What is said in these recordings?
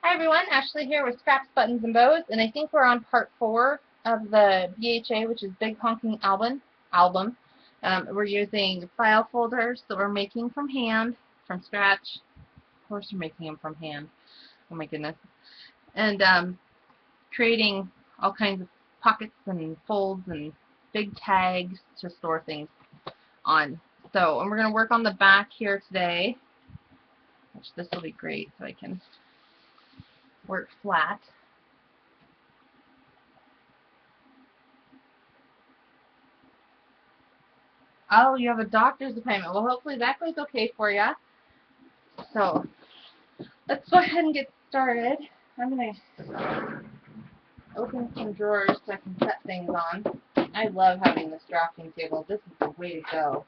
Hi everyone, Ashley here with Scraps, Buttons, and Bows, and I think we're on part 4 of the BHA, which is Big Honking Album. We're using file folders that we're making from hand, from scratch. Of course we're making them from hand. Oh my goodness. And creating all kinds of pockets and folds and big tags to store things on. So, and we're going to work on the back here today, which this will be great so I can work flat. Oh, you have a doctor's appointment. Well, hopefully that goes okay for you. So, let's go ahead and get started. I'm going to open some drawers so I can set things on. I love having this drafting table. This is the way to go.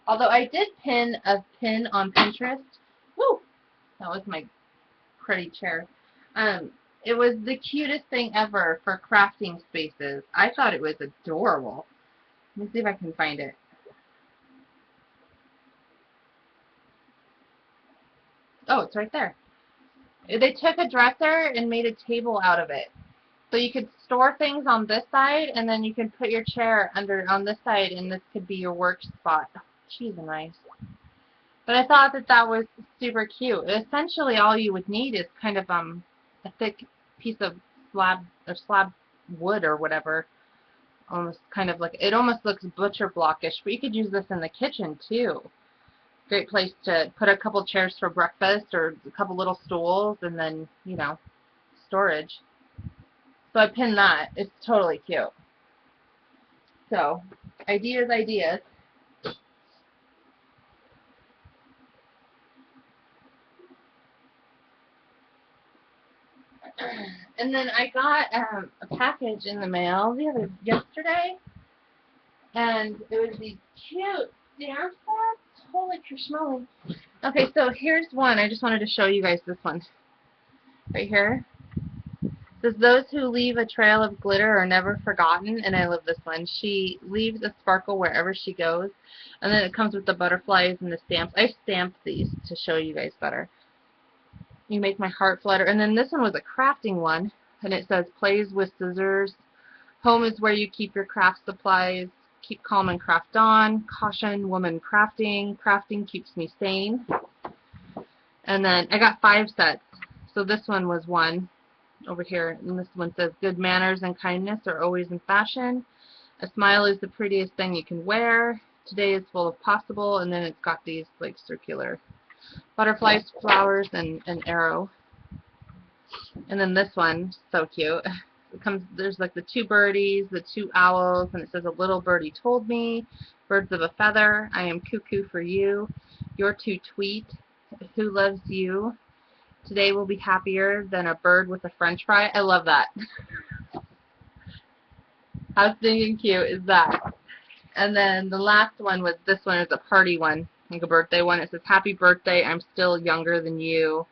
Although I did pin a pin on Pinterest. Woo! That was my pretty chair. It was the cutest thing ever for crafting spaces. I thought it was adorable. Let me see if I can find it. Oh, it's right there. They took a dresser and made a table out of it. So you could store things on this side, and then you can put your chair under on this side, and this could be your work spot. Oh, geez, nice. But I thought that that was super cute. Essentially, all you would need is kind of a thick piece of slab wood or whatever. Almost kind of like, it almost looks butcher blockish, but you could use this in the kitchen too. Great place to put a couple chairs for breakfast or a couple little stools, and then, you know, storage. So I pinned that. It's totally cute. So, ideas. And then I got a package in the mail yesterday, and it was these cute stamp sets. Holy Krishmali. Okay, so here's one. I just wanted to show you guys this one. Right here. It says, those who leave a trail of glitter are never forgotten, and I love this one. She leaves a sparkle wherever she goes, and then it comes with the butterflies and the stamps. I stamped these to show you guys better. You make my heart flutter. And then this one was a crafting one, and it says, plays with scissors. Home is where you keep your craft supplies. Keep calm and craft on. Caution, woman crafting. Crafting keeps me sane. And then I got 5 sets. So this one was one over here. And this one says, good manners and kindness are always in fashion. A smile is the prettiest thing you can wear. Today is full of possible. And then it's got these like circular butterflies, flowers, and an arrow. And then this one, so cute. It comes, there's like the 2 birdies, the 2 owls, and it says, a little birdie told me, birds of a feather, I am cuckoo for you, you're too tweet, who loves you, today will be happier than a bird with a french fry. I love that. How stinking cute is that? And then the last one was, this one is a party one, like a birthday one. It says, happy birthday, I'm still younger than you.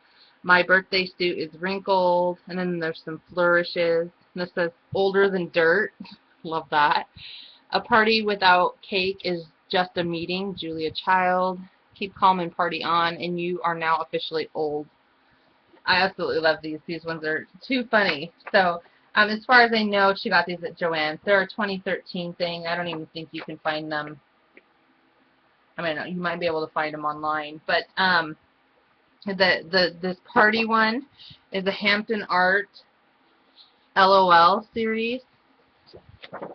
My birthday suit is wrinkled. And then there's some flourishes. And this says, older than dirt. Love that. A party without cake is just a meeting. Julia Child. Keep calm and party on. And you are now officially old. I absolutely love these. These ones are too funny. So, as far as I know, she got these at Joann's. They're a 2013 thing. I don't even think you can find them. I mean, you might be able to find them online. But this party one is a Hampton Art LOL series.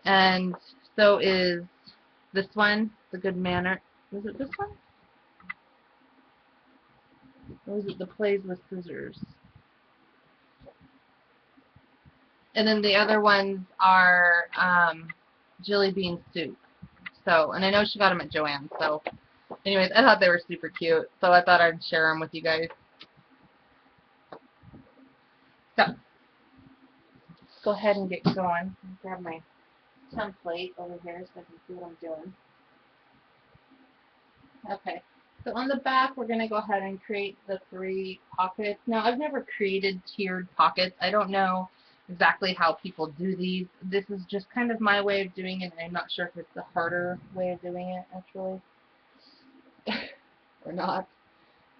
And so is this one, The Good Manner. Was it this one? Or was it the Plays with Scissors? And then the other ones are Jelly Bean Soup. So, and I know she got them at Joann's. So, anyways, I thought they were super cute. So I thought I'd share them with you guys. So, let's go ahead and get going. Grab my template over here so I can see what I'm doing. Okay, so on the back we're going to go ahead and create the 3 pockets. Now, I've never created tiered pockets. I don't know exactly how people do these. This is just kind of my way of doing it. I'm not sure if it's the harder way of doing it, actually, or not.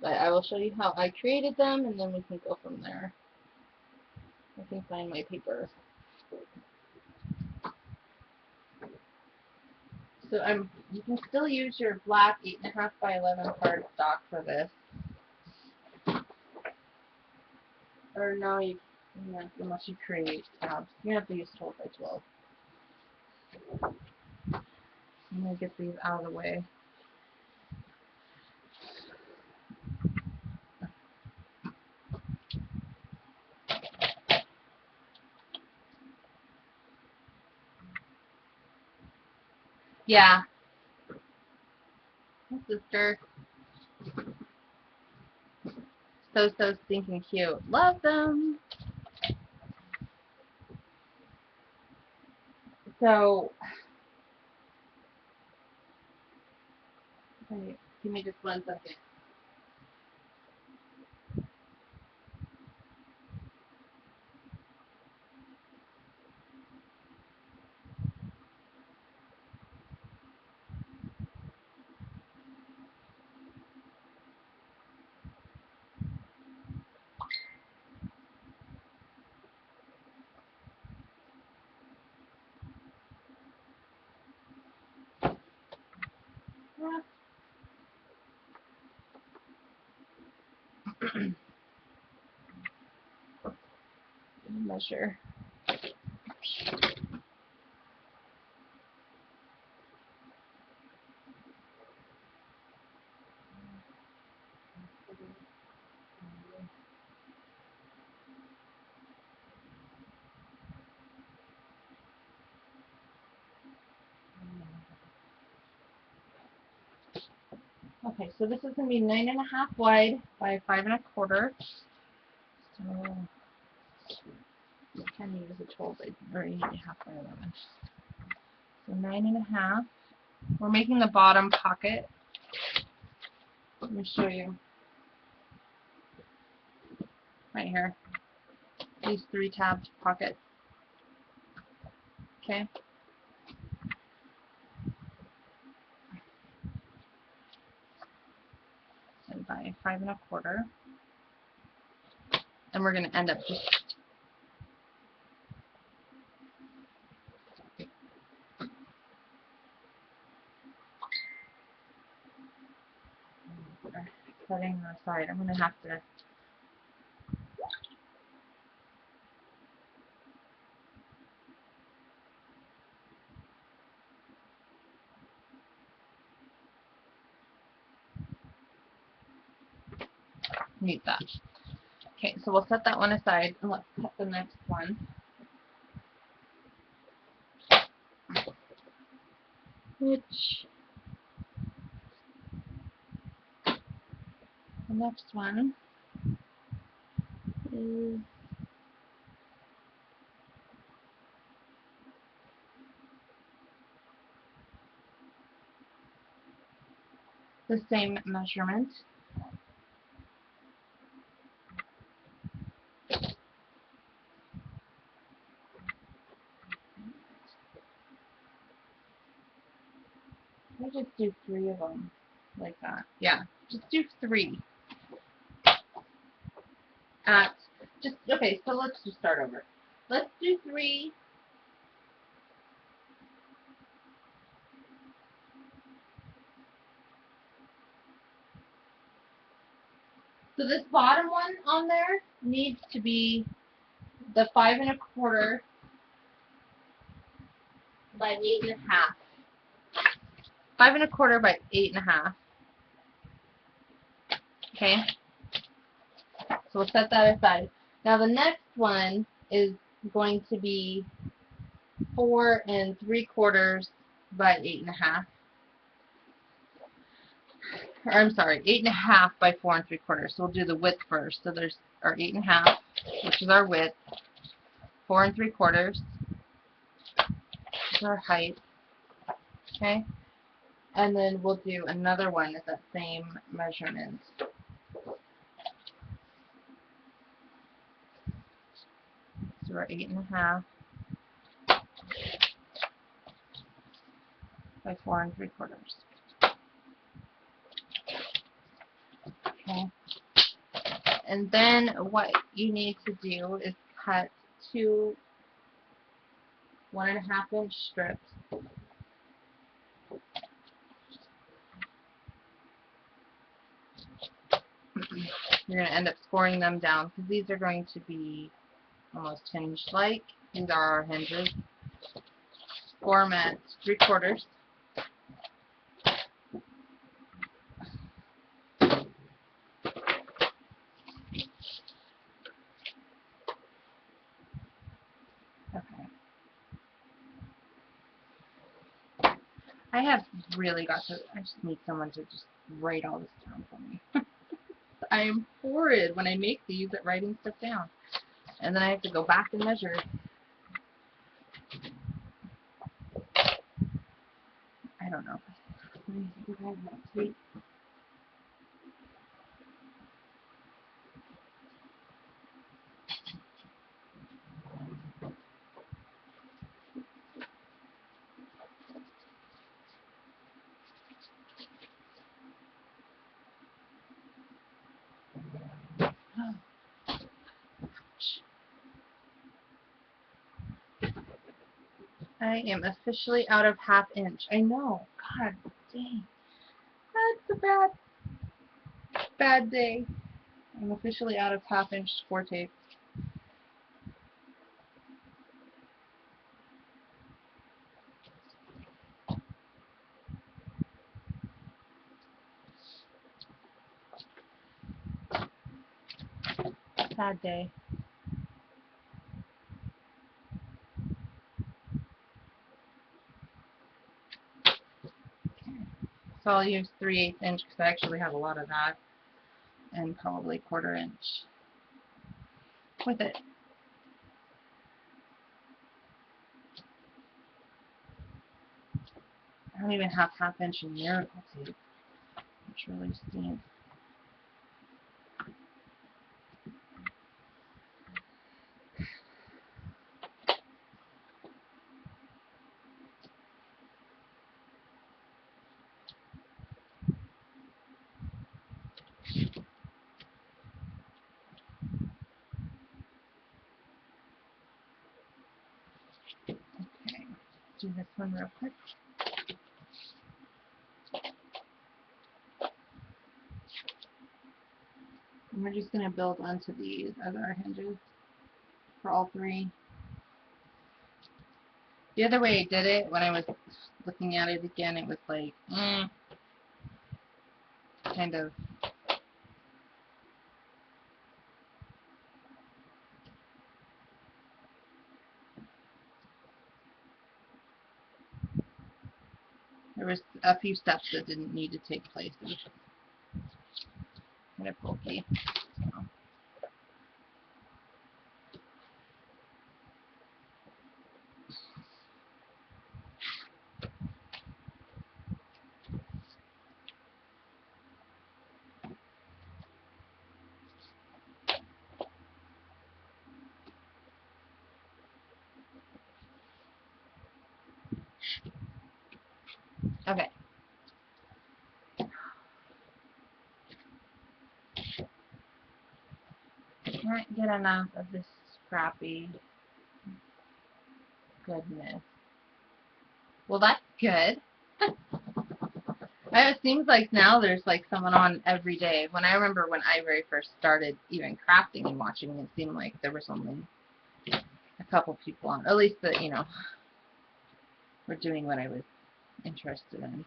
But I will show you how I created them, and then we can go from there. I can find my paper. So you can still use your black 8.5 by 11 cardstock for this. Or no, unless you create tabs. You have to use 12 by 12. I'm going to get these out of the way. Yeah. Sister. So stinking cute. Love them. So, okay, give me just 1 second. Measure. Okay, so this is going to be 9.5 wide by 5.25. So, you can use a 12 by, or 8.5 by 11. So 9.5. We're making the bottom pocket. Let me show you. Right here. These 3 tab pockets. Okay. And by 5.25. And we're going to end up just setting her aside. I'm going to have to mute that. Okay, so we'll set that one aside and let's cut the next one. Which the next one is the same measurement. I just do 3 of them like that. Yeah, just do 3. Okay, so let's just start over. Let's do 3. So this bottom one on there needs to be the 5.25 by 8.5. 5.25 by 8.5. Okay. So we'll set that aside. Now the next one is going to be 4.75 by 8.5. Or I'm sorry, 8.5 by 4.75. So we'll do the width first. So there's our 8.5, which is our width. 4.75 is our height. Okay. And then we'll do another one at that same measurement. So we're 8.5 by 4.75. Okay. And then what you need to do is cut 2 1.5-inch strips. You're going to end up scoring them down because these are going to be almost hinged-like. These are our hinges. Score them at 3/4. Okay. I have really got to, I just need someone to just write all this down for me. I am horrid when I make these at writing stuff down. And then I have to go back and measure. I don't know. Let me see if I have that tape. I am officially out of 1/2 inch. I know. God dang. That's a bad day. I'm officially out of 1/2 inch score tape. Bad day. So I'll use 3/8 inch because I actually have a lot of that, and probably 1/4 inch with it. I don't even have 1/2 inch in miracle tape, which really stinks. Okay, do this one real quick. And we're just going to build onto these as our hinges for all 3. The other way I did it, when I was looking at it again, it was like, kind of, there was a few steps that didn't need to take place. It was kind of pokey. So. Okay. Can't get enough of this scrappy goodness. Well, that's good. It seems like now there's like someone on every day. When I remember when I very first started even crafting and watching, it seemed like there was only a couple people on. At least that, you know, were doing what I was interested in.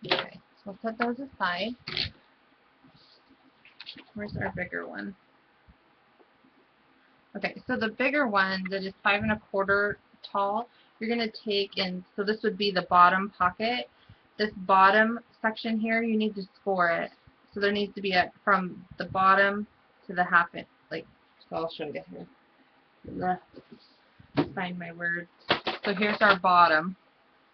Okay, so we'll put those aside. Where's our bigger one? Okay, so the bigger one that is 5 1/4 tall, you're going to take and, so this would be the bottom pocket. This bottom section here, you need to score it. So there needs to be a, from the bottom to the 1/2 inch, like, so I'll show you here. Find my words. So here's our bottom.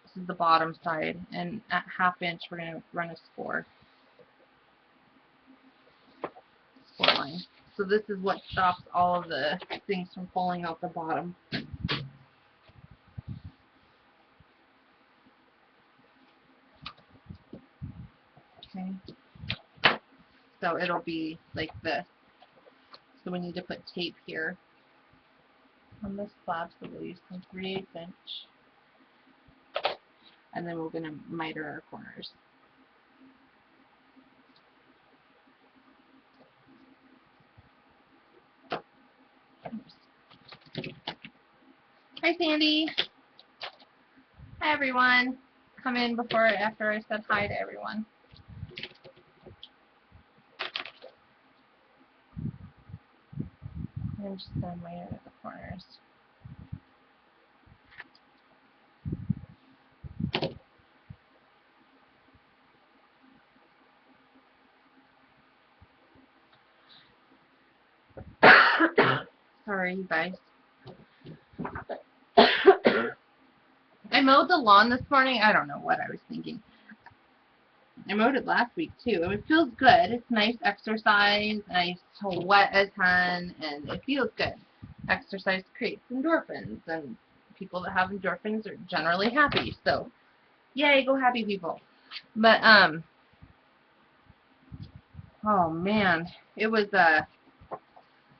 This is the bottom side, and at 1/2 inch we're going to run a score. line. So this is what stops all of the things from pulling out the bottom. Okay. So it'll be like this. So we need to put tape here on this flap, so we'll use some 3/8 inch. And then we're going to miter our corners. Hi, Sandy. Hi, everyone. Come in before or after I said hi to everyone. I'm just going to miter the corners. Sorry, you guys. I mowed the lawn this morning. I don't know what I was thinking. I mowed it last week too. It feels good. It's nice exercise. I sweat a ton, and it feels good. Exercise creates endorphins, and people that have endorphins are generally happy. So, yay, go happy people. But oh man, it was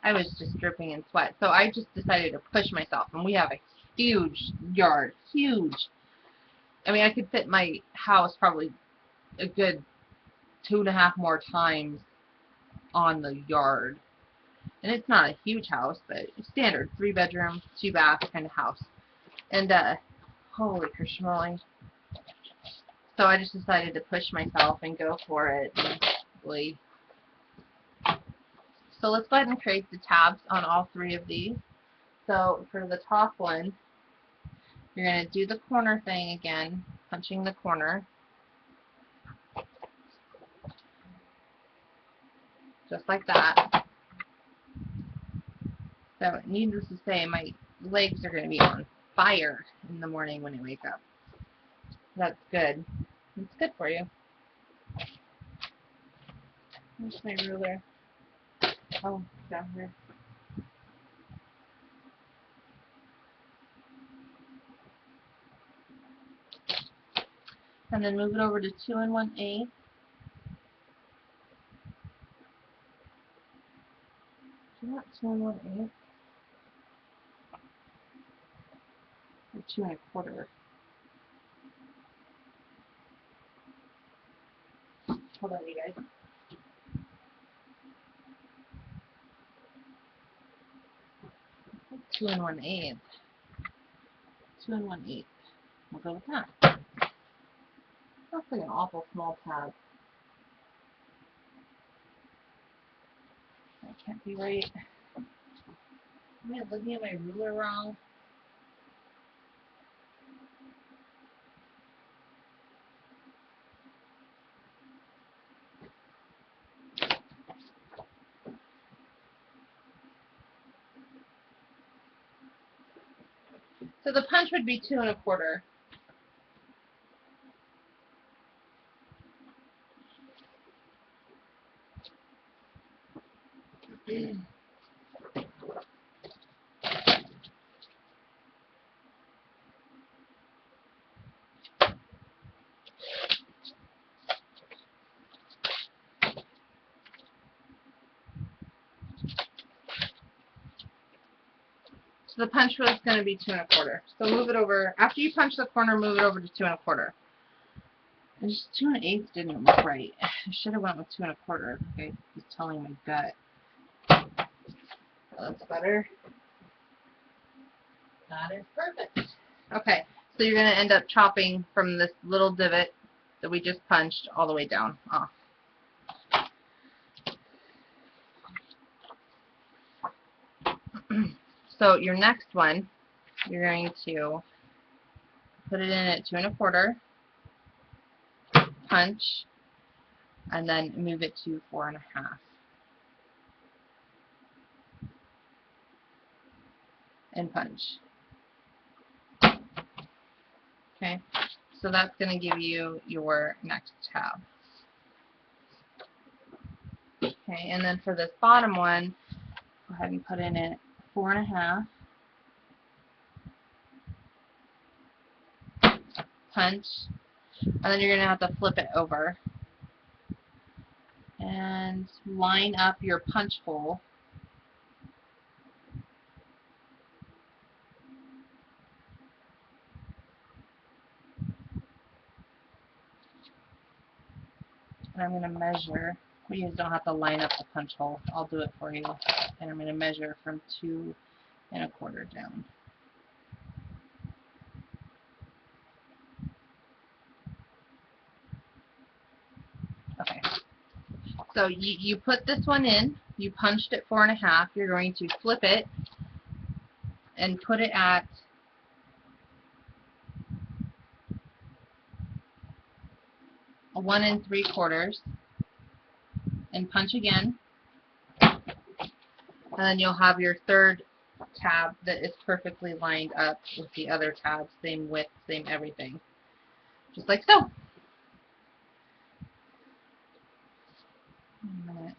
I was just dripping in sweat. So I just decided to push myself, and we have a huge yard, huge. I mean, I could fit my house probably a good 2.5 more times on the yard. And it's not a huge house, but it's standard 3-bedroom, 2-bath kind of house. And holy Krishmoli. So I just decided to push myself and go for it. And so let's go ahead and create the tabs on all 3 of these. So for the top one, you're going to do the corner thing again, punching the corner. Just like that. So needless to say, my legs are going to be on fire in the morning when I wake up. That's good. It's good for you. Where's my ruler? Oh, down here. And then move it over to 2 1/8. Not 2 1/8. Or 2 1/4. Hold on, you guys. 2 1/8. 2 1/8. We'll go with that. That's like an awful small tab. That can't be right. Am I looking at my ruler wrong? So the punch would be 2 1/4. So the punch was going to be 2 1/4. So move it over. After you punch the corner, move it over to 2 1/4. And just 2 1/8 didn't look right. I should have went with 2 1/4. Okay, was telling my gut. Oh, that's better. That is perfect. Okay, so you're going to end up chopping from this little divot that we just punched all the way down off. So your next one, you're going to put it in at 2 1/4, punch, and then move it to 4 1/2. And punch. Okay, so that's going to give you your next tab. Okay, Okay, and then for this bottom one, go ahead and put in it 4.5. Punch, and then you're going to have to flip it over and line up your punch hole. And I'm going to measure. You just don't have to line up the punch hole. I'll do it for you. And I'm going to measure from 2.25 down. Okay. So you put this one in. You punched it 4.5. You're going to flip it and put it at 1 3/4 and punch again. And then you'll have your third tab that is perfectly lined up with the other tabs, same width, same everything. Just like so. A minute.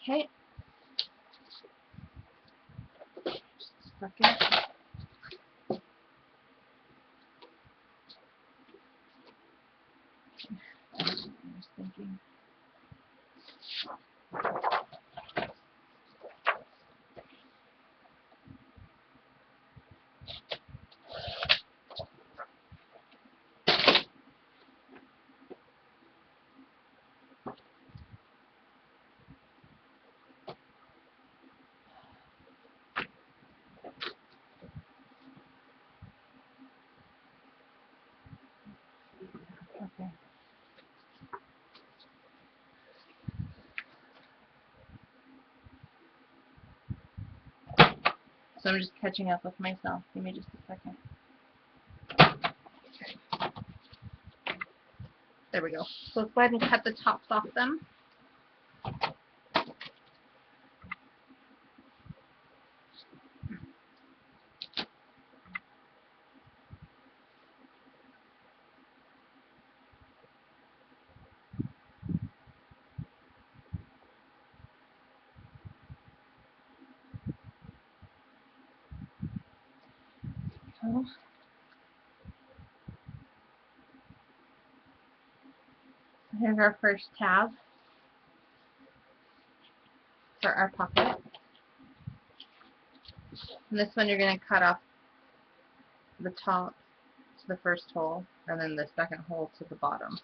Okay. Just a second. I was thinking. Okay. So I'm just catching up with myself. Give me just a second. Okay. There we go. So let's go ahead and cut the tops off them. So here's our first tab for our pocket. And this one you're going to cut off the top to the first hole and then the second hole to the bottom.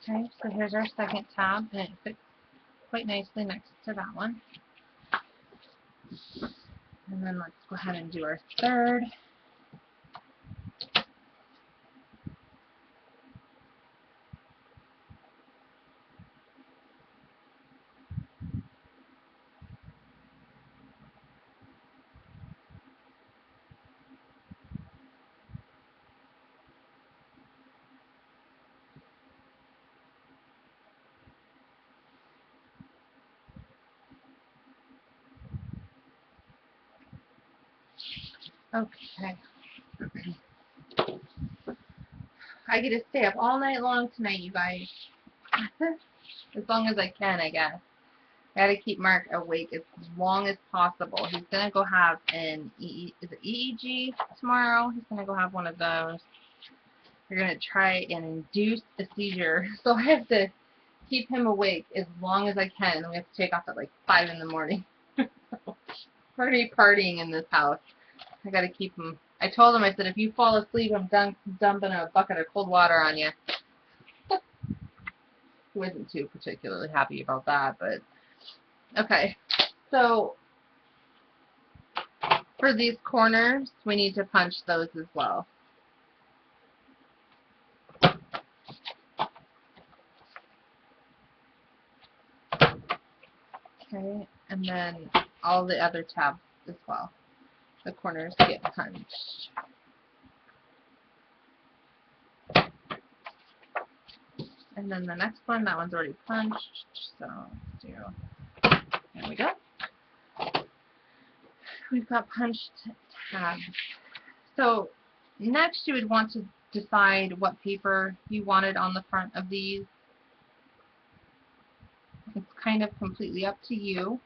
Okay, so here's our second tab, and it fits quite nicely next to that one. And then let's go ahead and do our third. Okay. I get to stay up all night long tonight, you guys. As long as I can, I guess. I gotta keep Mark awake as long as possible. He's gonna go have an EEG tomorrow. He's gonna go have one of those. They're gonna try and induce a seizure. So I have to keep him awake as long as I can. And we have to take off at like 5 in the morning. So we're gonna be partying in this house. I gotta keep him. I told him, I said, if you fall asleep, I'm dumping a bucket of cold water on you. He wasn't too particularly happy about that, but okay. So for these corners, we need to punch those as well. Okay, and then all the other tabs as well. The corners get punched. And then the next one, that one's already punched, so let's do, there we go. We've got punched tabs. So next you would want to decide what paper you wanted on the front of these. It's kind of completely up to you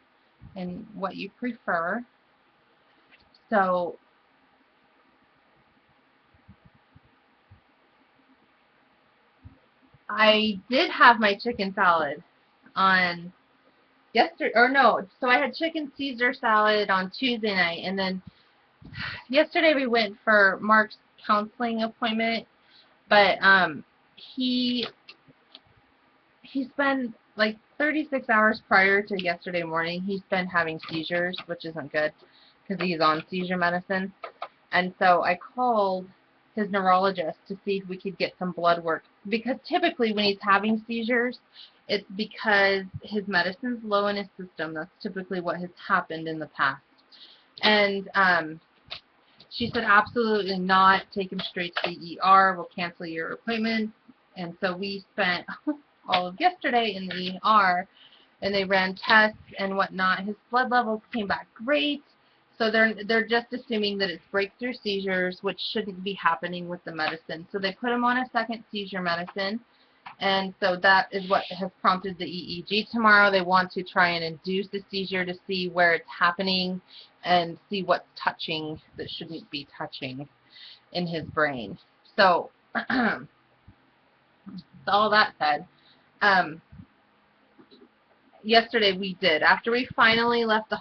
and what you prefer. So I did have my chicken salad on yesterday, or no, so I had chicken Caesar salad on Tuesday night, and then yesterday we went for Mark's counseling appointment, but he's been like 36 hours prior to yesterday morning, he's been having seizures, which isn't good because he's on seizure medicine. And so I called his neurologist to see if we could get some blood work, because typically when he's having seizures, it's because his medicine's low in his system. That's typically what has happened in the past. And she said, absolutely not, take him straight to the ER, we'll cancel your appointment. And so we spent all of yesterday in the ER, and they ran tests and whatnot. His blood levels came back great. So they're just assuming that it's breakthrough seizures, which shouldn't be happening with the medicine. So they put him on a second seizure medicine, and so that is what has prompted the EEG tomorrow. They want to try and induce a seizure to see where it's happening and see what's touching that shouldn't be touching in his brain. So all that said, yesterday we did, after we finally left the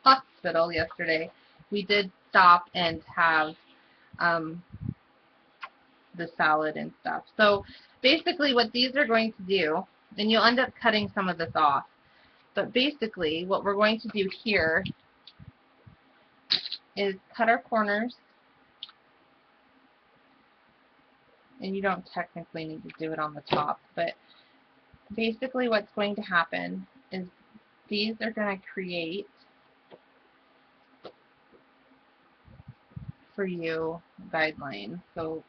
hospital yesterday, we did stop and have the salad and stuff. So basically what these are going to do, and you'll end up cutting some of this off, but basically what we're going to do here is cut our corners, and you don't technically need to do it on the top, but basically what's going to happen is these are going to create for you guidelines. So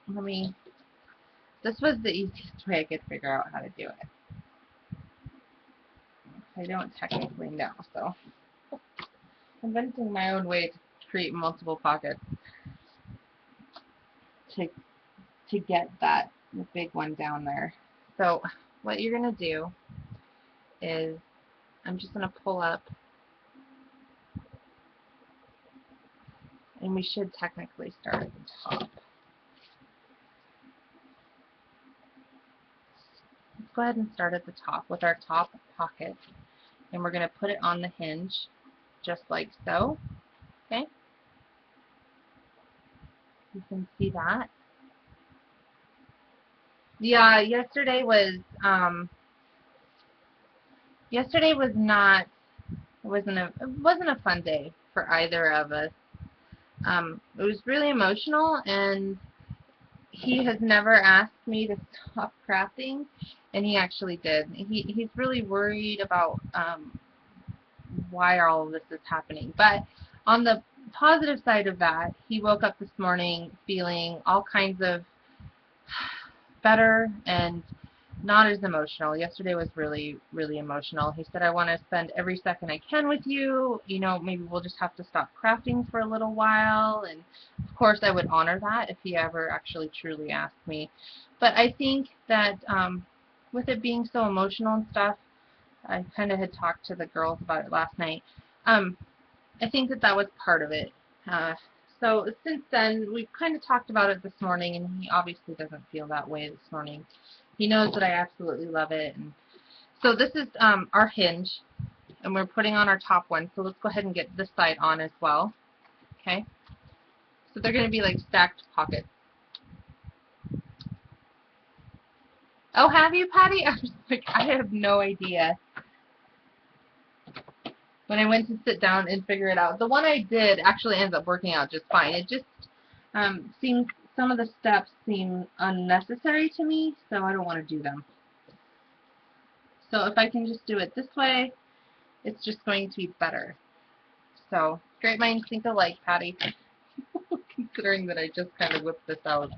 this was the easiest way I could figure out how to do it. I don't technically know, so inventing my own way to create multiple pockets to get the big one down there. So what you're going to do is, I'm just going to pull up, and we should technically start at the top. Let's go ahead and start at the top with our top pocket, and we're going to put it on the hinge just like so. Okay? You can see that. Yeah, yesterday was not, it wasn't a fun day for either of us. It was really emotional, and he has never asked me to stop crafting, and he actually did. He's really worried about why all of this is happening. But on the positive side of that, he woke up this morning feeling all kinds of better and not as emotional. Yesterday was really, really emotional. He said, I want to spend every second I can with you. You know, maybe we'll just have to stop crafting for a little while. And of course I would honor that if he ever actually truly asked me. But I think that with it being so emotional and stuff, I kind of had talked to the girls about it last night. I think that was part of it. So since then, we've kind of talked about it this morning, and he obviously doesn't feel that way this morning. He knows that I absolutely love it. And so this is our hinge, and we're putting on our top one. So let's go ahead and get this side on as well. Okay. So they're going to be like stacked pockets. Oh, have you, Patty? I was like, I have no idea. When I went to sit down and figure it out, the one I did actually ends up working out just fine. It just seems, some of the steps seem unnecessary to me, so I don't want to do them. So if I can just do it this way, it's just going to be better. So great minds think alike, Patty. Considering that I just kind of whipped this out.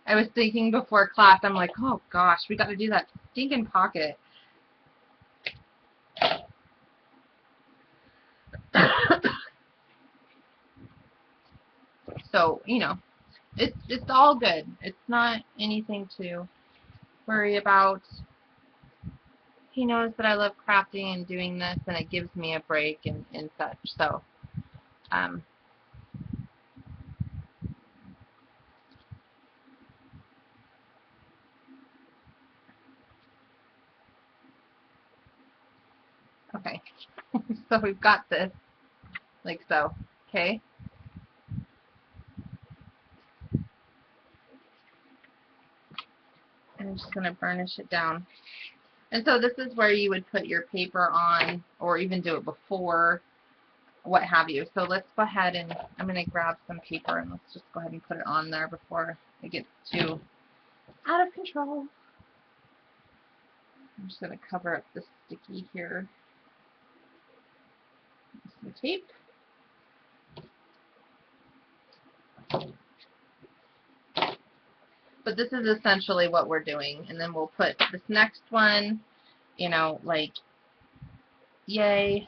I was thinking before class, I'm like, oh gosh, we got to do that stinking pocket. So, you know, it's all good. It's not anything to worry about. He knows that I love crafting and doing this, and it gives me a break and such. So, okay. So we've got this, like so, okay? And I'm just going to burnish it down. And so this is where you would put your paper on, or even do it before, what have you. So let's go ahead and I'm going to grab some paper and let's just go ahead and put it on there before it gets too out of control. I'm just going to cover up the sticky here. Some tape. But this is essentially what we're doing. And then we'll put this next one, you know, like yay.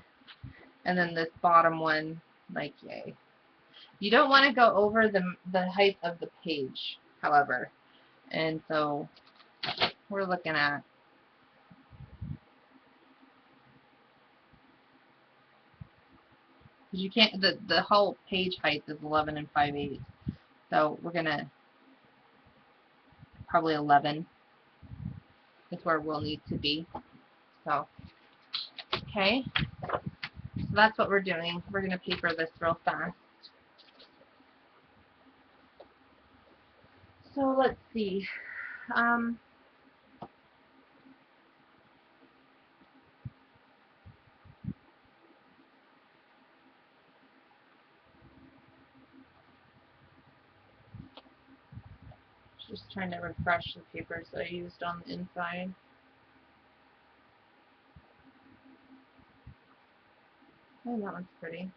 And then this bottom one, like yay. You don't want to go over the height of the page, however. And so we're looking at because you can't, the whole page height is 11 5/8. So we're gonna probably 11 is where we'll need to be. So okay, so that's what we're doing. We're gonna paper this real fast. So let's see. Just trying to refresh the papers that I used on the inside. Oh, that one's pretty.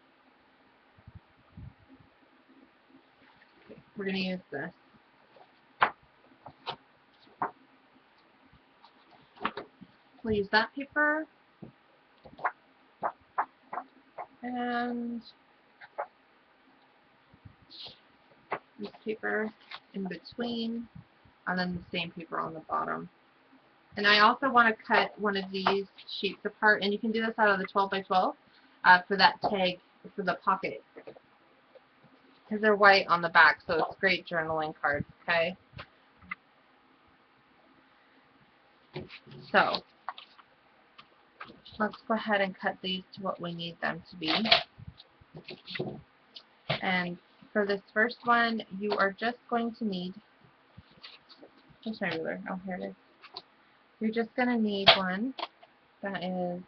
Okay, we're going to use this. We'll use that paper. And this paper in between. And then the same paper on the bottom. And I also want to cut one of these sheets apart, and you can do this out of the 12 by 12 for that tag for the pocket, because they're white on the back, so it's great journaling cards, okay? So let's go ahead and cut these to what we need them to be. And for this first one, you are just going to need, where's my ruler? Oh, here it is. You're just going to need one that is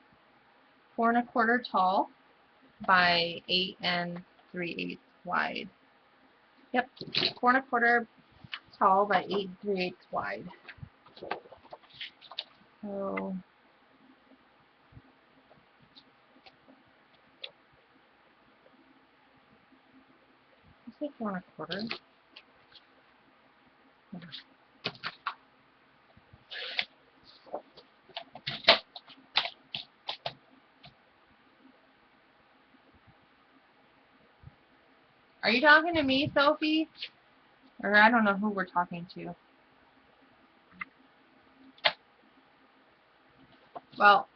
4 1/4 tall by 8 3/8 wide. Yep, 4 1/4 tall by 8 3/8 wide. So let's say 4 1/4. Are you talking to me, Sophie? Or I don't know who we're talking to. Well,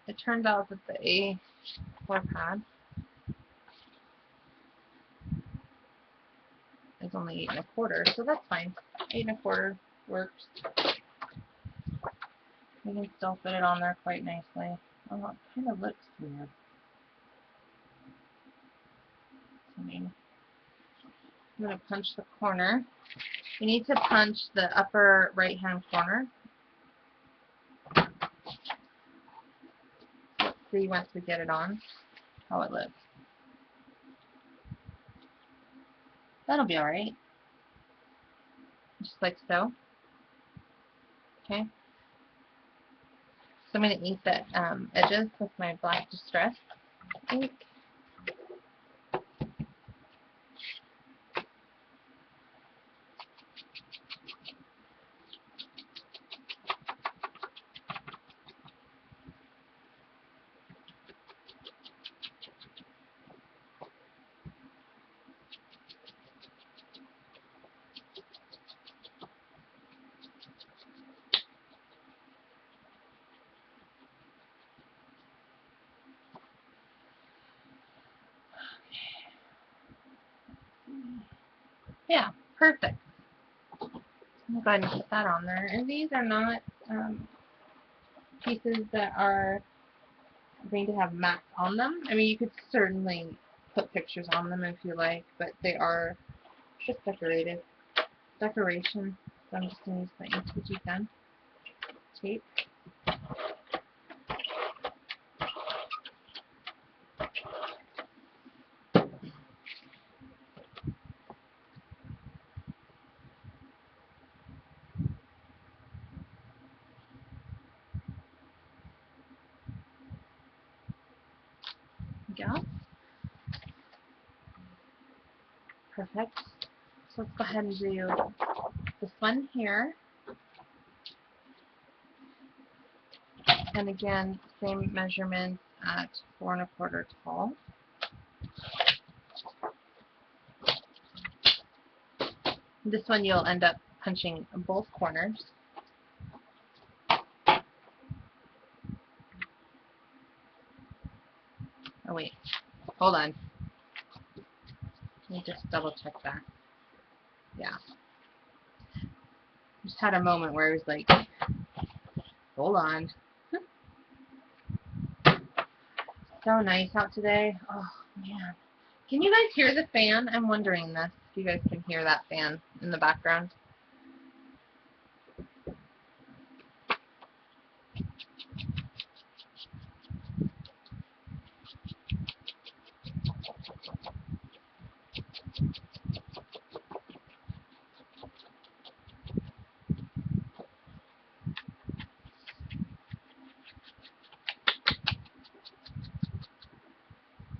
it turns out that the A4 pad is only 8 1/4, so that's fine. 8 1/4 works. We can still fit it on there quite nicely. Oh, it kind of looks weird. I'm going to punch the corner. You need to punch the upper right-hand corner. Let's see once we get it on how it looks. That'll be alright. Just like so. Okay. So I'm going to ink the edges with my black distress ink. Yeah, perfect. I'm going to put that on there. And these are not pieces that are going to have mats on them. I mean, you could certainly put pictures on them if you like, but they are just decoration. So I'm just going to use my Ink pen tape. Go. Perfect. So let's go ahead and do this one here. And again, same measurements at 4 1/4 tall. This one you'll end up punching both corners. Oh wait, hold on. Let me just double check that. Yeah. Just had a moment where I was like, hold on. So nice out today. Oh man. Can you guys hear the fan? I'm wondering this. If you guys can hear that fan in the background.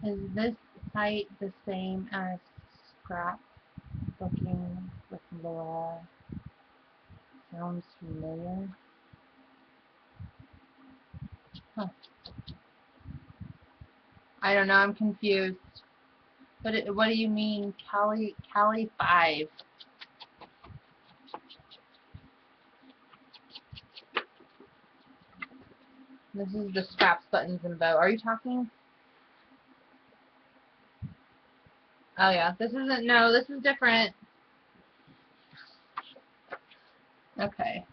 Is this site the same as Scrap Booking with Laura? Sounds familiar. Huh. I don't know, I'm confused. What do you mean, Cali 5? This is the Scraps, Buttons, and Bow. Are you talking? Oh yeah, this isn't, no, this is different. Okay.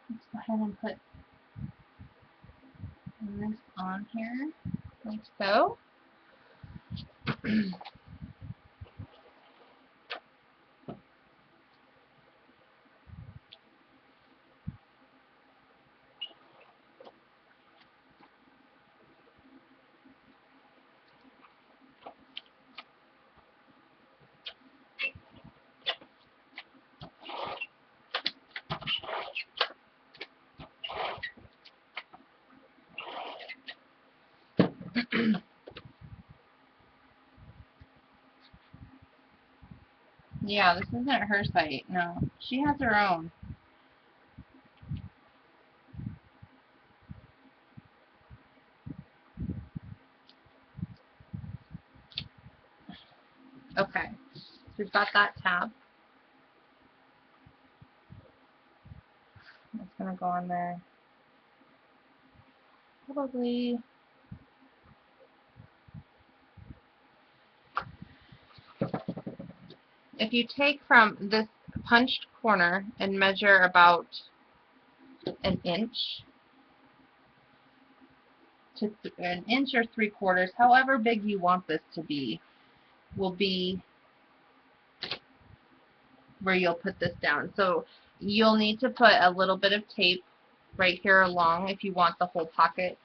Let's go ahead and put this on here. Let's go. Yeah, this isn't her site. No, she has her own. Okay, so we've got that tab. gonna go on there. Probably. If you take from this punched corner and measure about an inch to an inch or 3/4, however big you want this to be, will be where you'll put this down. So you'll need to put a little bit of tape right here along if you want the whole pocket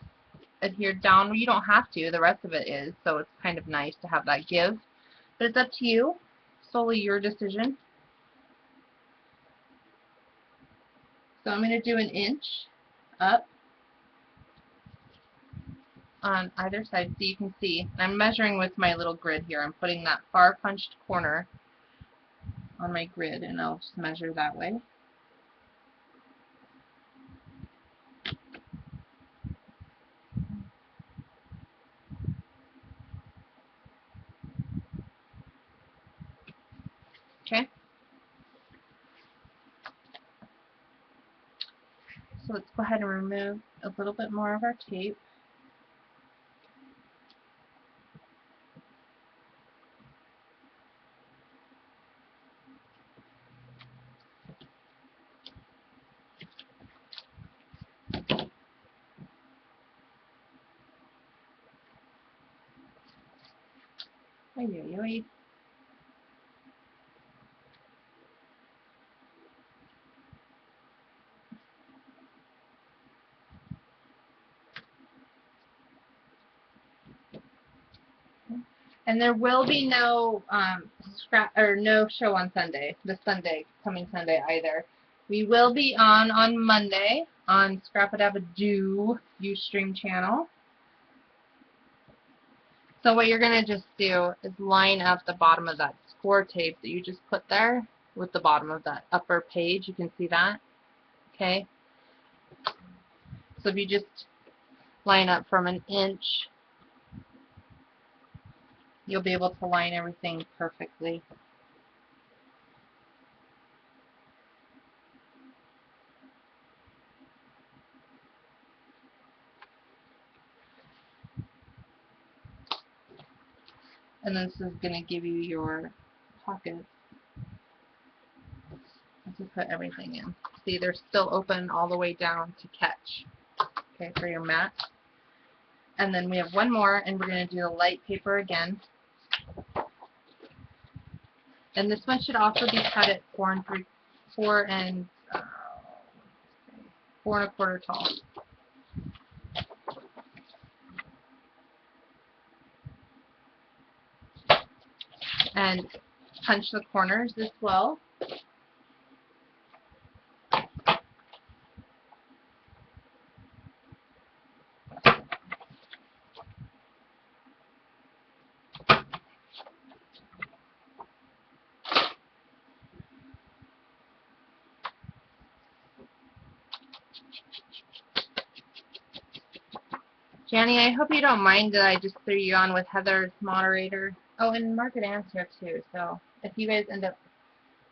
adhered down. You don't have to, the rest of it is, so it's kind of nice to have that give. But it's up to you, solely your decision. So I'm going to do an inch up on either side so you can see. I'm measuring with my little grid here. I'm putting that far punched corner on my grid, and I'll just measure that way. Okay. So let's go ahead and remove a little bit more of our tape. And there will be no no show on Sunday, coming Sunday either. We will be on Monday on Scrap-a-Dab-a-Doo Ustream channel. So what you're going to just do is line up the bottom of that score tape that you just put there with the bottom of that upper page. You can see that. Okay. So if you just line up from an inch, you'll be able to line everything perfectly. And this is going to give you your pockets to put everything in. See, they're still open all the way down to catch. Okay, for your mat. And then we have one more, and we're going to do the light paper again. And this one should also be cut at 4 1/4 tall. And punch the corners as well. Janny, I hope you don't mind that I just threw you on with Heather's moderator. Oh, and Margaret Ann's here too, so if you guys end up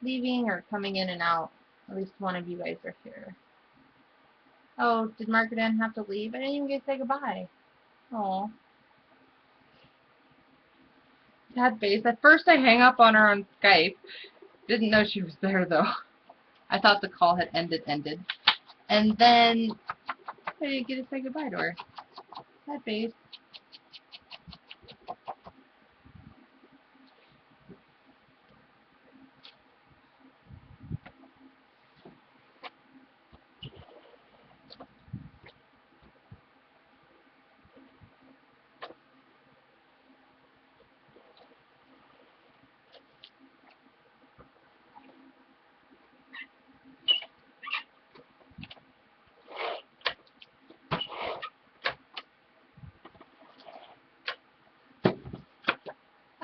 leaving or coming in and out, at least one of you guys are here. Oh, did Margaret Ann have to leave? I didn't even get to say goodbye. Oh. Sad face. At first I hang up on her on Skype. Didn't know she was there though. I thought the call had ended. And then I didn't get to say goodbye to her. Sad face.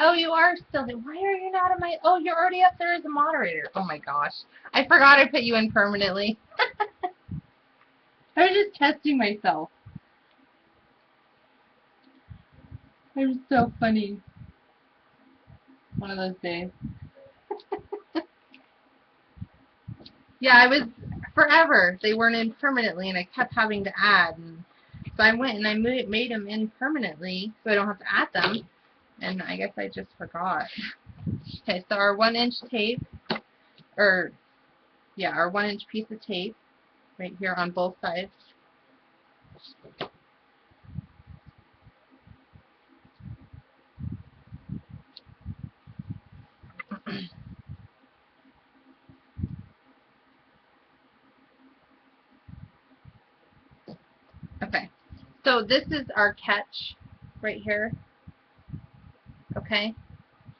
Oh, you are still there. Why are you not on my... Oh, you're already up there as a moderator. Oh my gosh. I forgot I put you in permanently. I was just testing myself. I'm so funny. One of those days. Yeah, forever. They weren't in permanently, and I kept having to add. And so I went and I made them in permanently, so I don't have to add them. And I guess I just forgot. Okay, so our 1-inch tape, or yeah, our 1-inch piece of tape, right here on both sides. Okay, so this is our catch right here, okay,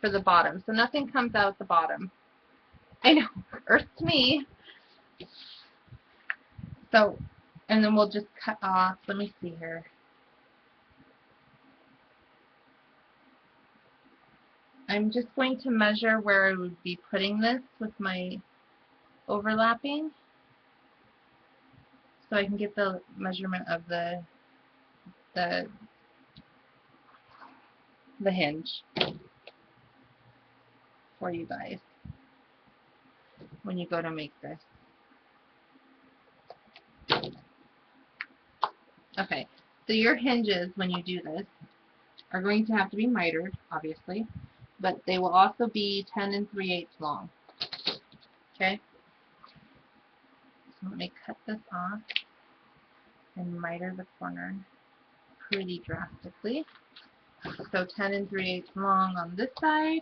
for the bottom. So nothing comes out the bottom. I know, hurts me. So, and then we'll just cut off, let me see here. I'm just going to measure where I would be putting this with my overlapping, so I can get the measurement of the hinge for you guys when you go to make this. Okay, so your hinges, when you do this, are going to have to be mitered, obviously, but they will also be 10 3/8 long. Okay? So let me cut this off and miter the corner pretty drastically. So 10 3/8 long on this side.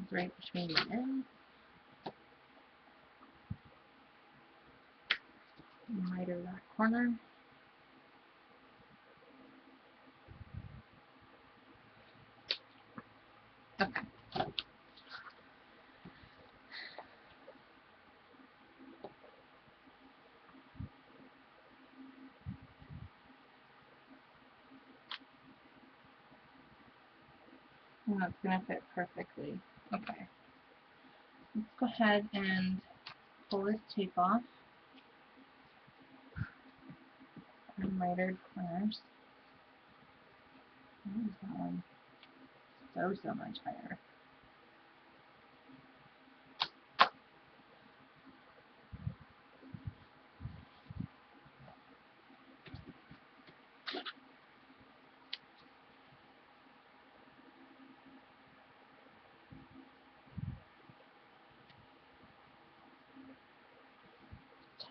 Right between the ends. Miter that corner. Okay. And that's going to fit perfectly. Okay. Let's go ahead and pull this tape off. And mitered corners. Where's that one? So much higher.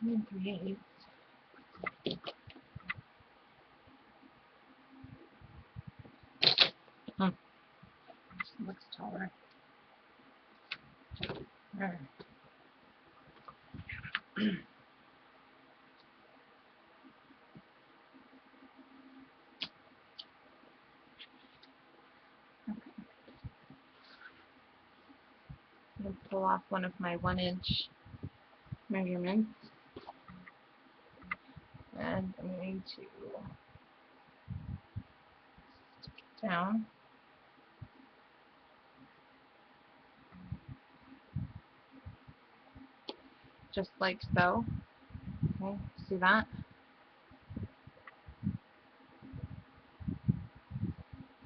And 3/8. Looks taller. There. I'm going to pull off one of my 1-inch measurements. And I'm going to stick it down. Just like so. Okay, see that?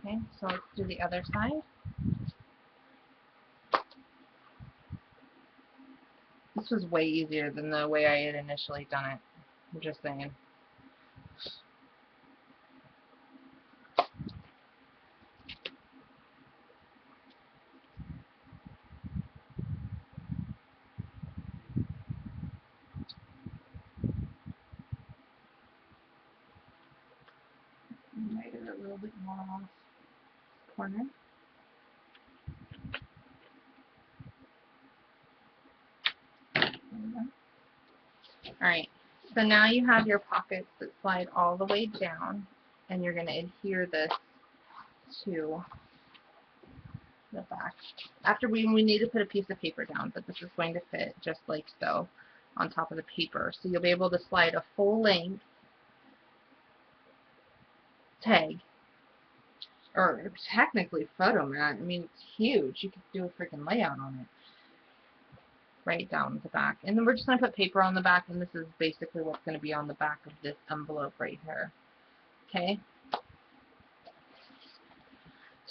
Okay, so let's do the other side. This was way easier than the way I had initially done it. I'm just saying. Made it a little bit more off corner. Alright, so now you have your pockets that slide all the way down, and you're going to adhere this to the back. After we need to put a piece of paper down, but this is going to fit just like so on top of the paper. So you'll be able to slide a full length tag, or technically photo mat. I mean, it's huge. You could do a freaking layout on it. Right down the back. And then we're just going to put paper on the back, and this is basically what's going to be on the back of this envelope right here. Okay?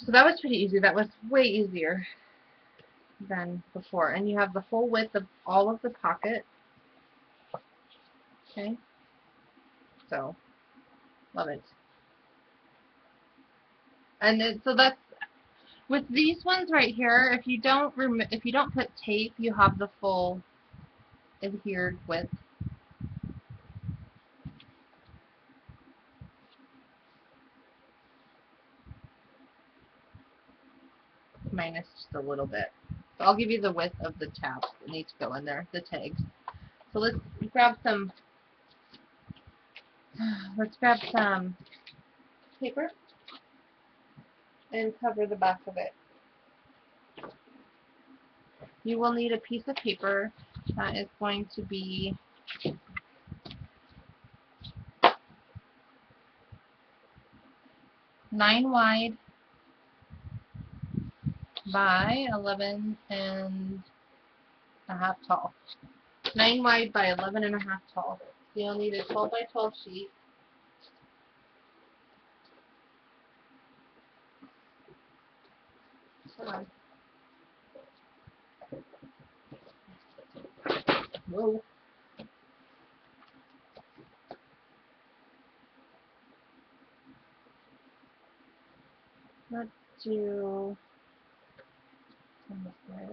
So that was pretty easy. That was way easier than before. And you have the full width of all of the pockets. Okay. So, love it. And so that's, with these ones right here, if you don't put tape, you have the full adhered width. Minus just a little bit. So I'll give you the width of the tabs that need to go in there, the tags. So let's grab some paper and cover the back of it. You will need a piece of paper that is going to be 9 wide by 11 and a half tall. 9 wide by 11 and a half tall. So you'll need a 12 by 12 sheet. Come on. Whoa. Let's do this way.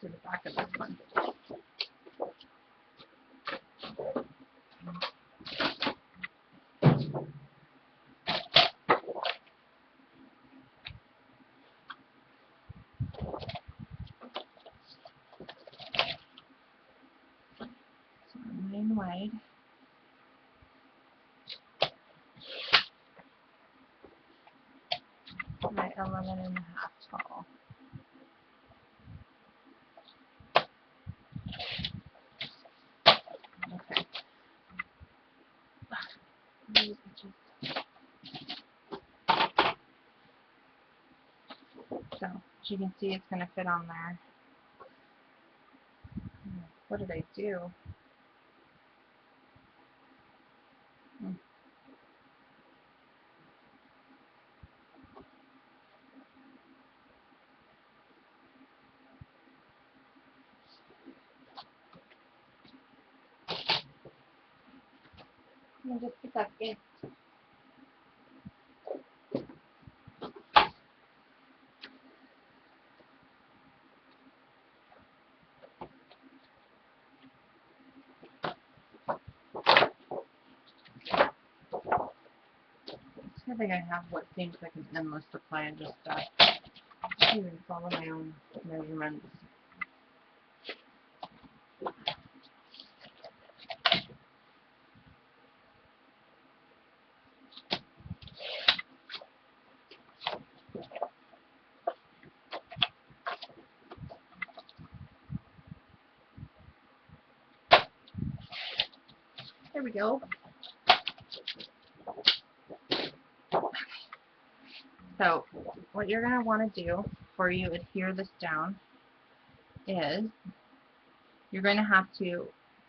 To the back of this one. So 9 wide. By 11 and a half tall. Okay. So, as you can see, it's going to fit on there. What did I do? Just a second. I think I have what seems like an endless supply of this stuff. I can't even follow my own measurements. There we go. So, what you're going to want to do before you adhere this down is you're going to have to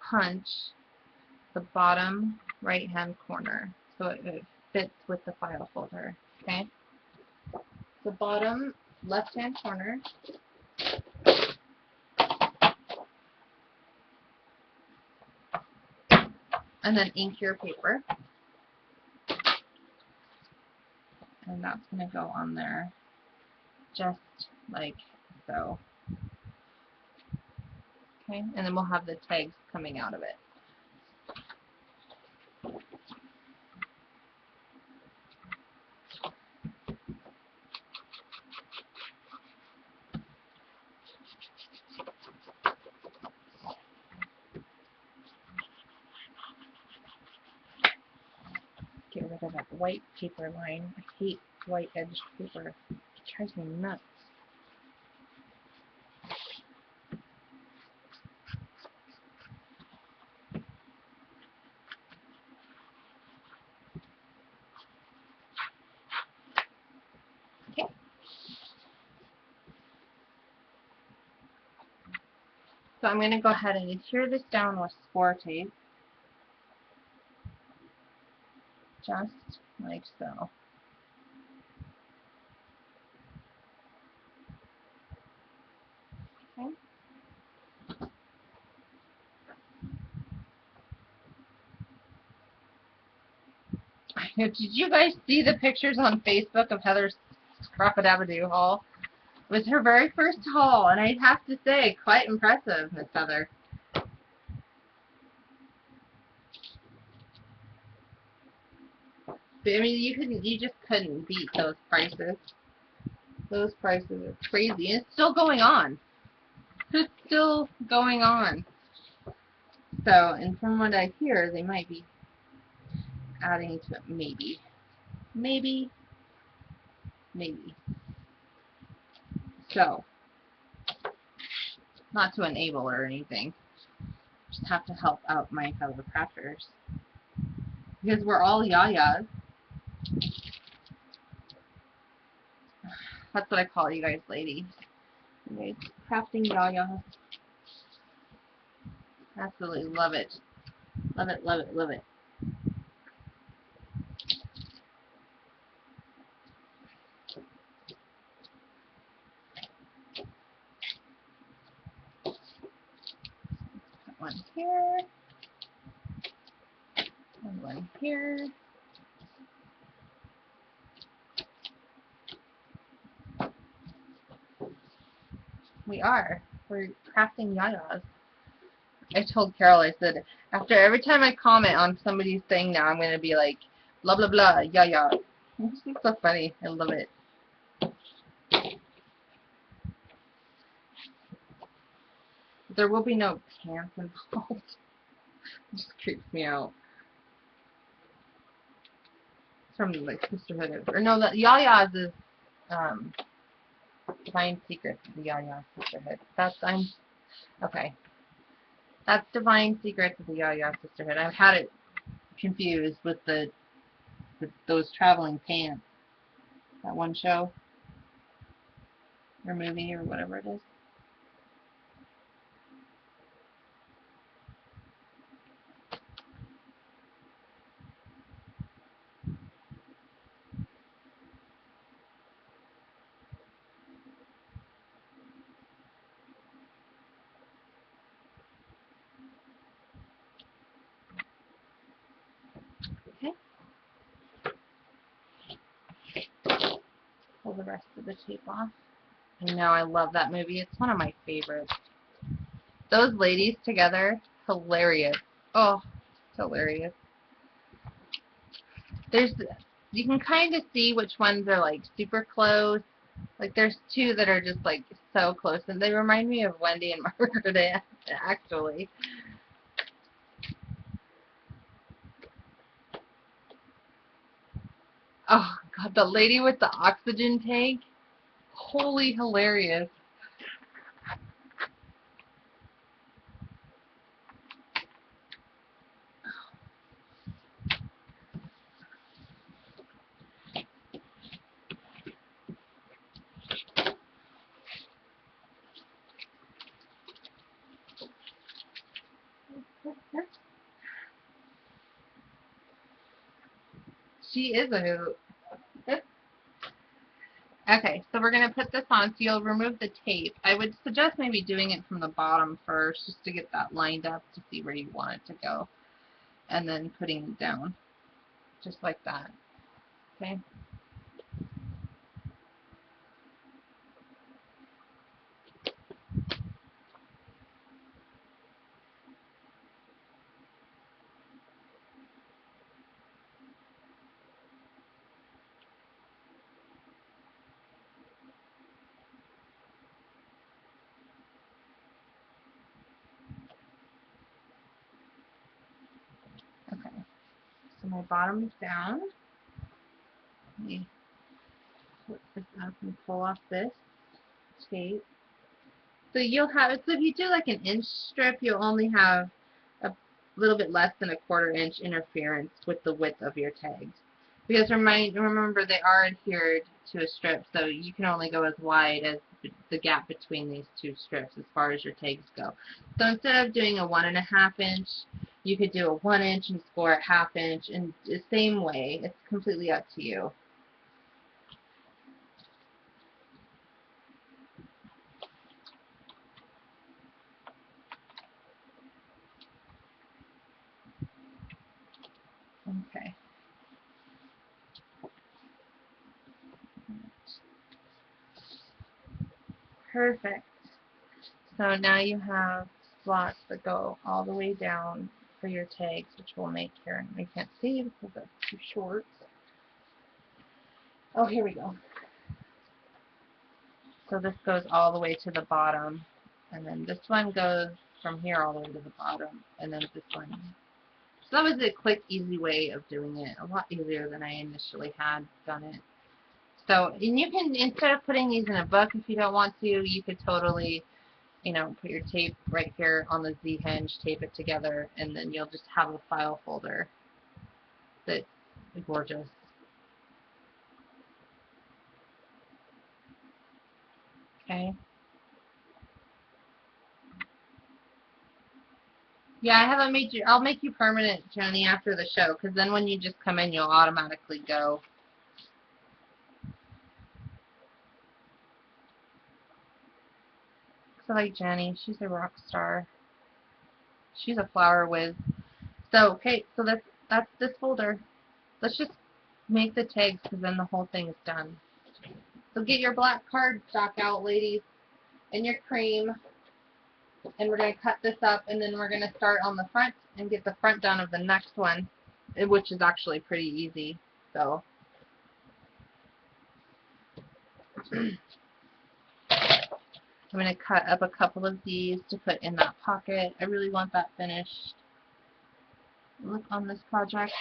punch the bottom right hand corner so it fits with the file folder. Okay? The bottom left hand corner, and then ink your paper, and that's going to go on there just like so. Okay, and then we'll have the tags coming out of it. Get rid of that white paper line. I hate white edged paper. It drives me nuts. So I'm going to go ahead and adhere this down with score tape. Just like so. Okay. Did you guys see the pictures on Facebook of Heather's Crocodabadoo haul? It was her very first haul, and I'd have to say, quite impressive, Miss Heather. But, I mean, you just couldn't beat those prices. Those prices are crazy, and it's still going on. It's still going on. So, and from what I hear, they might be adding to it, maybe. Maybe. So, not to enable or anything. Just have to help out my fellow crafters. Because we're all yayas. That's what I call you guys, ladies. Okay, crafting yayas. Absolutely love it. Love it, love it, love it. One here. And one here. We're crafting yayas. I told Carol, I said, after every time I comment on somebody's thing now, I'm going to be like, blah, blah, blah, yaya. It's so funny. I love it. There will be no pants involved. It just creeps me out. It's from, like, Sisterhood. Or no, the Yaya's is, Divine Secrets of the Yaya Sisterhood. Okay. That's Divine Secrets of the Yaya Sisterhood. I've had it confused with those traveling pants. That one show. Or movie, or whatever it is. Okay. Pull the rest of the tape off. I know, I love that movie. It's one of my favorites. Those ladies together, hilarious. Oh, it's hilarious. You can kind of see which ones are like super close. Like there's two that are just like so close, and they remind me of Wendy and Margaret, actually. Oh God, the lady with the oxygen tank, holy hilarious. She is a hoot. Okay, so we're going to put this on, so you'll remove the tape. I would suggest maybe doing it from the bottom first, just to get that lined up to see where you want it to go. And then putting it down, just like that. Okay. Okay, so my bottom is down. Let me flip this up and pull off this tape. So you'll have, so if you do like an inch strip, you'll only have a little bit less than a 1/4 inch interference with the width of your tags. Because remember, they are adhered to a strip, so you can only go as wide as the gap between these two strips as far as your tags go. So instead of doing a 1.5 inch, you could do a 1 inch and score a 1/2 inch, and the same way. It's completely up to you. Okay. Perfect. So now you have slots that go all the way down for your tags, which we'll make here. I can't see because that's too short. Oh, here we go. So this goes all the way to the bottom, and then this one goes from here all the way to the bottom, and then this one. So that was a quick, easy way of doing it. A lot easier than I initially had done it. So, and you can, instead of putting these in a book, if you don't want to, you could totally, you know, put your tape right here on the Z-hinge, tape it together, and then you'll just have a file folder that's gorgeous. Okay. Yeah, I haven't made you, I'll make you permanent, Jenny, after the show, because then when you just come in, you'll automatically go. So like Jenny, she's a rock star. She's a flower whiz. So, okay, so that's this folder. Let's just make the tags, because then the whole thing is done. So get your black cardstock out, ladies, and your cream, and we're going to cut this up, and then we're going to start on the front and get the front done of the next one, which is actually pretty easy. So I'm going to cut up a couple of these to put in that pocket. I really want that finished. Look on this project.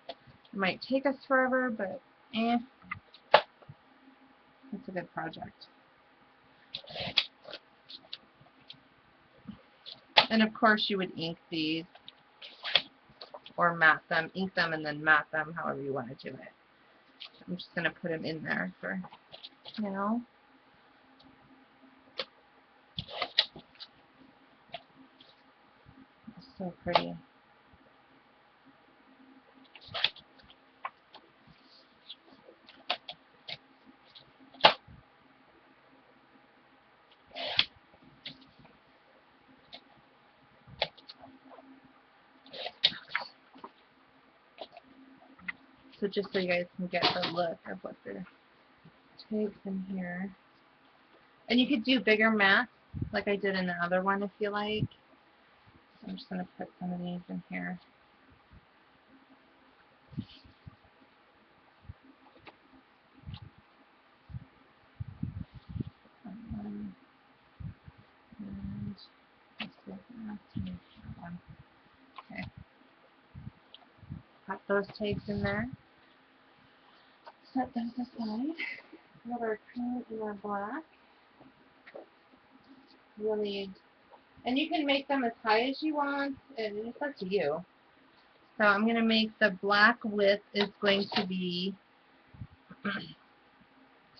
It might take us forever, but it's a good project. And of course you would ink these or mat them, ink them and then mat them, however you want to do it. I'm just going to put them in there for now. It's so pretty. So just so you guys can get the look of what the tags in here. And you could do bigger mats like I did in the other one if you like. So I'm just going to put some of these in here. And let's see that one. Okay. Pop those tags in there. Set those aside. We have our cream and our black. You'll need, and you can make them as high as you want, and it's up to you. So I'm going to make the black width is going to be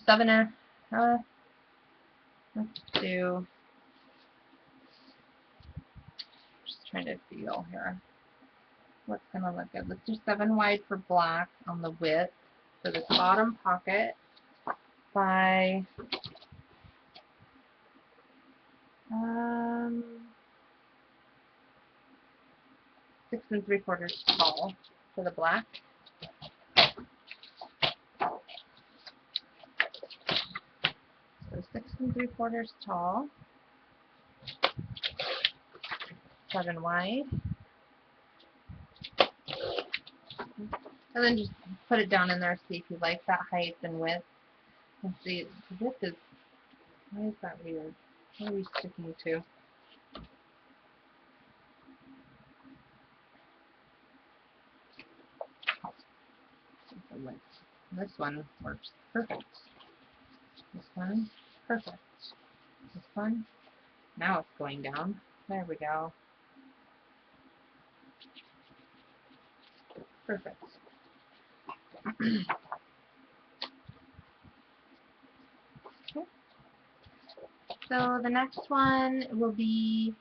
7. Let's do. Just trying to feel here. What's going to look good? Let's do 7 wide for black on the width for this bottom pocket by 6 3/4 tall for the black. So 6 3/4 tall, 7 wide, and then just put it down in there. See if you like that height and width. Let's see, the width is, why is that weird? What are we sticking to? This one works perfect. This one, perfect. This one, now it's going down. There we go. Perfect. Okay. so the next one will be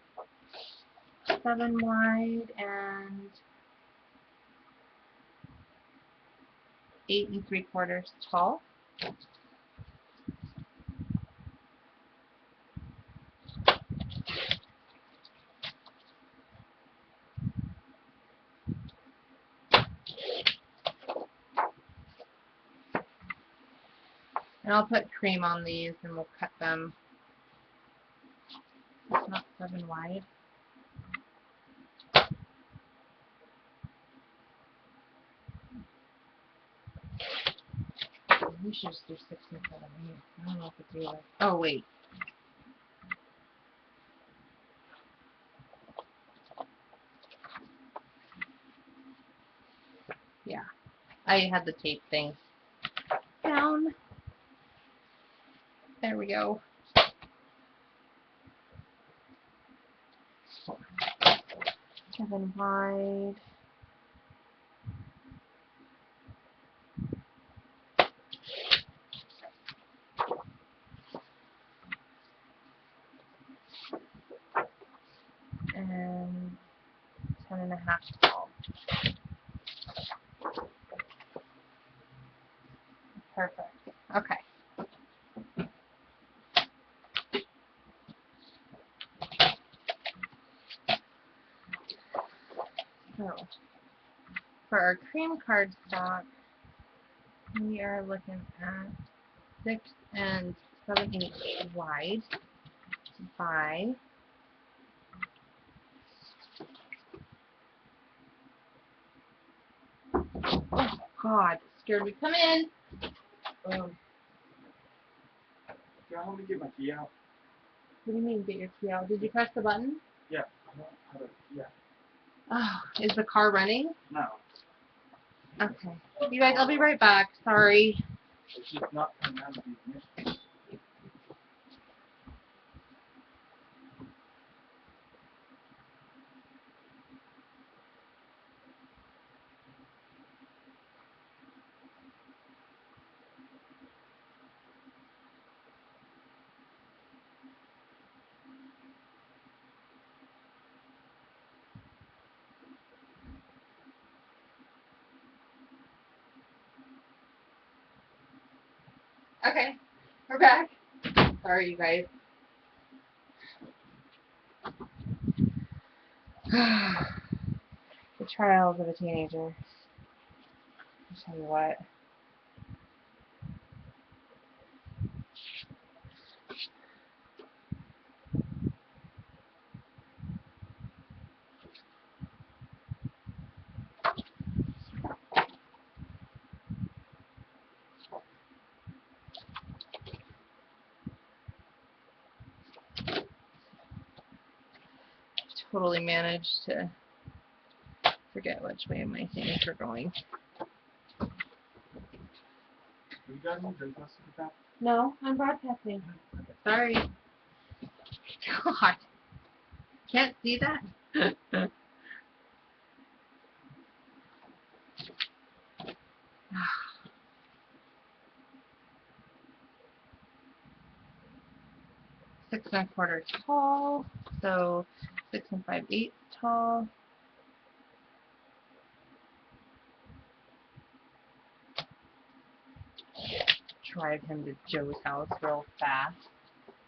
7 wide and 8 3/4 tall. And I'll put cream on these and we'll cut them. It's not 7 wide. We should just do 6 and 7 here. I don't know if it's real. Oh, wait. Yeah. I had the tape thing down. There we go. 7 wide. And 10 1/2 tall. Perfect. Okay. So, for our cream cardstock, we are looking at 6 7/8 wide by oh God, scared me. Come in. Do you want me to get my key out? What do you mean get your key out? Did you press the button? Yeah. I don't have a key out. Oh, is the car running? No. Okay. You guys, I'll be right back. Sorry. It's just not coming out of the ignition. Okay. We're back. Sorry, you guys. The trials of a teenager. I'll tell you what. Totally managed to forget which way my things were going. You guys need to test it back? No, I'm broadcasting. Sorry. God. Can't see that? Six 1/4 tall, so 6 5/8 tall. Drive him to Joe's house real fast.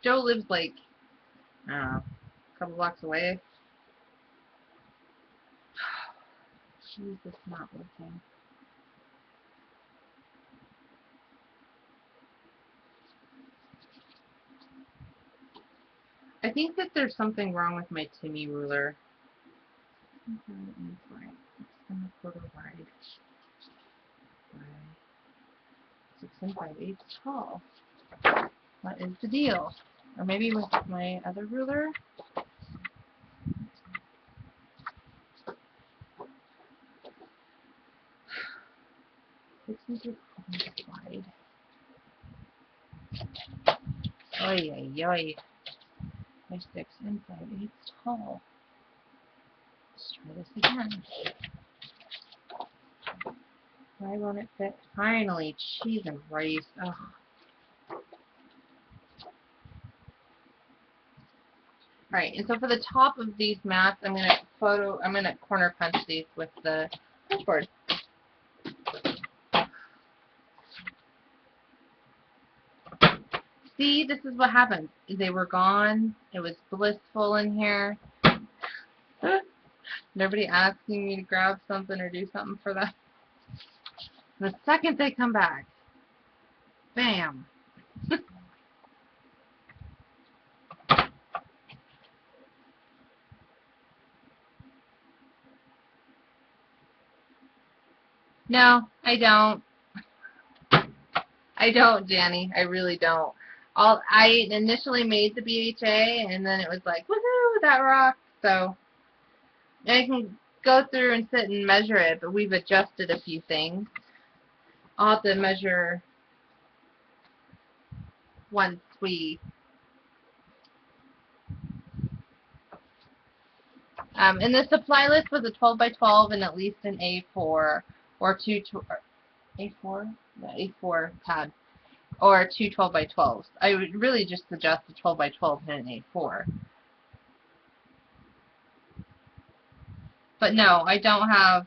Joe lives like, I don't know, a couple blocks away. Jeez, it's not working. I think that there's something wrong with my Timmy ruler. It's 6 1/4 wide. 6 5/8 tall. What is the deal? Or maybe with my other ruler? Six inches wide. Oy, oy, oy. My 6 5/8 tall. Let's try this again. Why won't it fit? Finally, cheese and rice. Ugh. Right, and so for the top of these mats, I'm gonna corner punch these with the punch board. See, this is what happened. They were gone. It was blissful in here. Nobody asking me to grab something or do something for them. The second they come back, bam. No, I don't. I don't, Danny. I really don't. I initially made the BHA, and then it was like, woohoo, that rocks. So I can go through and sit and measure it, but we've adjusted a few things. I'll have to measure once we and the supply list was a 12 by 12 and at least an A4 or A4? Yeah, A4 pad or two 12 by 12s. I would really just suggest a 12 by 12 and an A4. But no, I don't have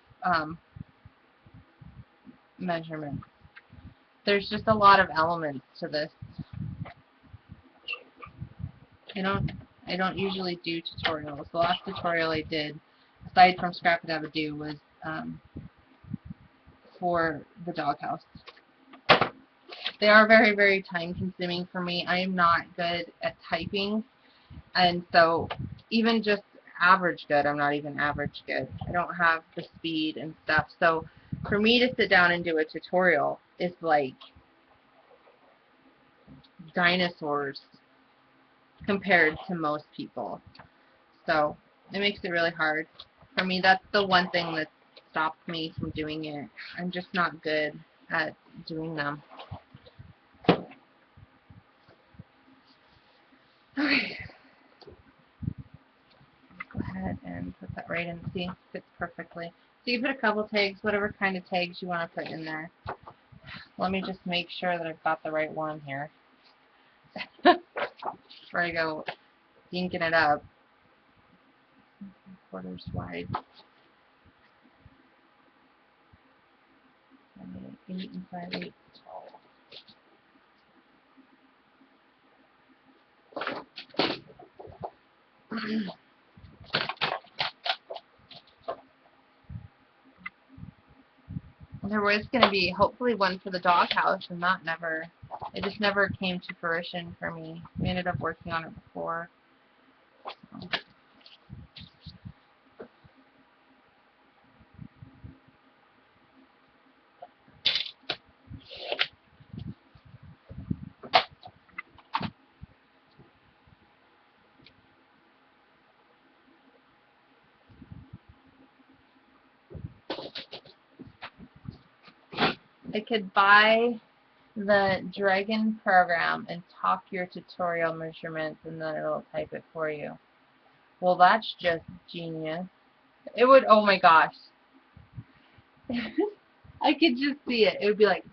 measurements. There's just a lot of elements to this. I don't usually do tutorials. The last tutorial I did, aside from Scrap It Abadoo, was for the doghouse. They are very, very time consuming for me. I am not good at typing, and so even just average good, I'm not even average good. I don't have the speed and stuff. So for me to sit down and do a tutorial is like dinosaurs compared to most people. So it makes it really hard. For me, that's the one thing that stops me from doing it. I'm just not good at doing them. Okay. Go ahead and put that right in. See, it fits perfectly. So you put a couple tags, whatever kind of tags you want to put in there. Let me just make sure that I've got the right one here. Before I go inking it up. 3/4 wide. 8 and 5/8 tall. There was going to be hopefully one for the doghouse, and it just never came to fruition for me. We ended up working on it before. So. I could buy the Dragon program and talk your tutorial measurements, and then it'll type it for you. Well, that's just genius. It would, oh my gosh. I could just see it. It would be like,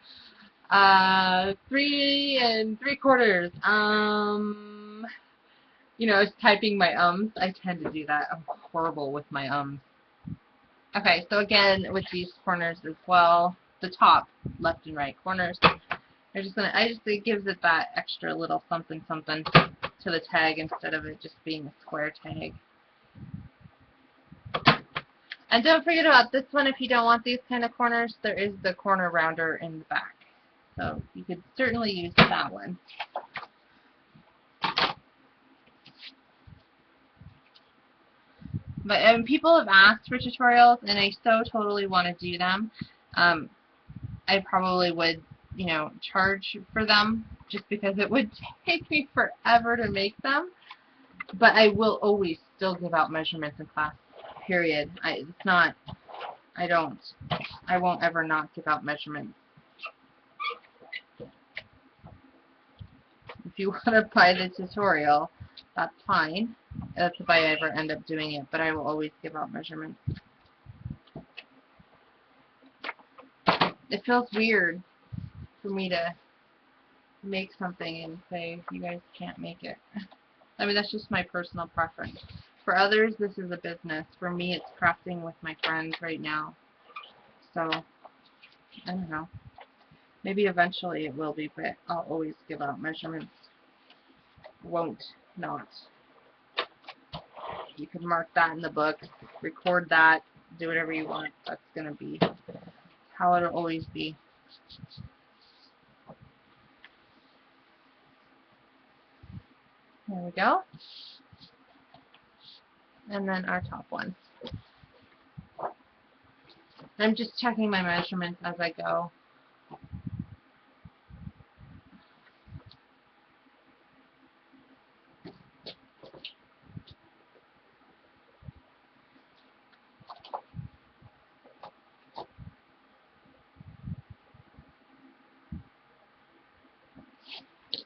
3 3/4. You know, it's typing my ums. I tend to do that. I'm horrible with my ums. Okay, so again, with these corners as well, the top left and right corners, it gives it that extra little something something to the tag instead of it just being a square tag. And don't forget about this one. If you don't want these kind of corners, there is the corner rounder in the back. So you could certainly use that one. But people have asked for tutorials, and I so totally want to do them. I probably would, you know, charge for them just because it would take me forever to make them. But I will always still give out measurements in class, period. I won't ever not give out measurements. If you want to buy the tutorial, that's fine. That's if I ever end up doing it, but I will always give out measurements. It feels weird for me to make something and say you guys can't make it. I mean, that's just my personal preference. For others, this is a business. For me, it's crafting with my friends right now. So, I don't know. Maybe eventually it will be, but I'll always give out measurements. Won't not. You can mark that in the book, record that, do whatever you want. That's going to be how it'll always be. There we go. And then our top one. I'm just checking my measurements as I go.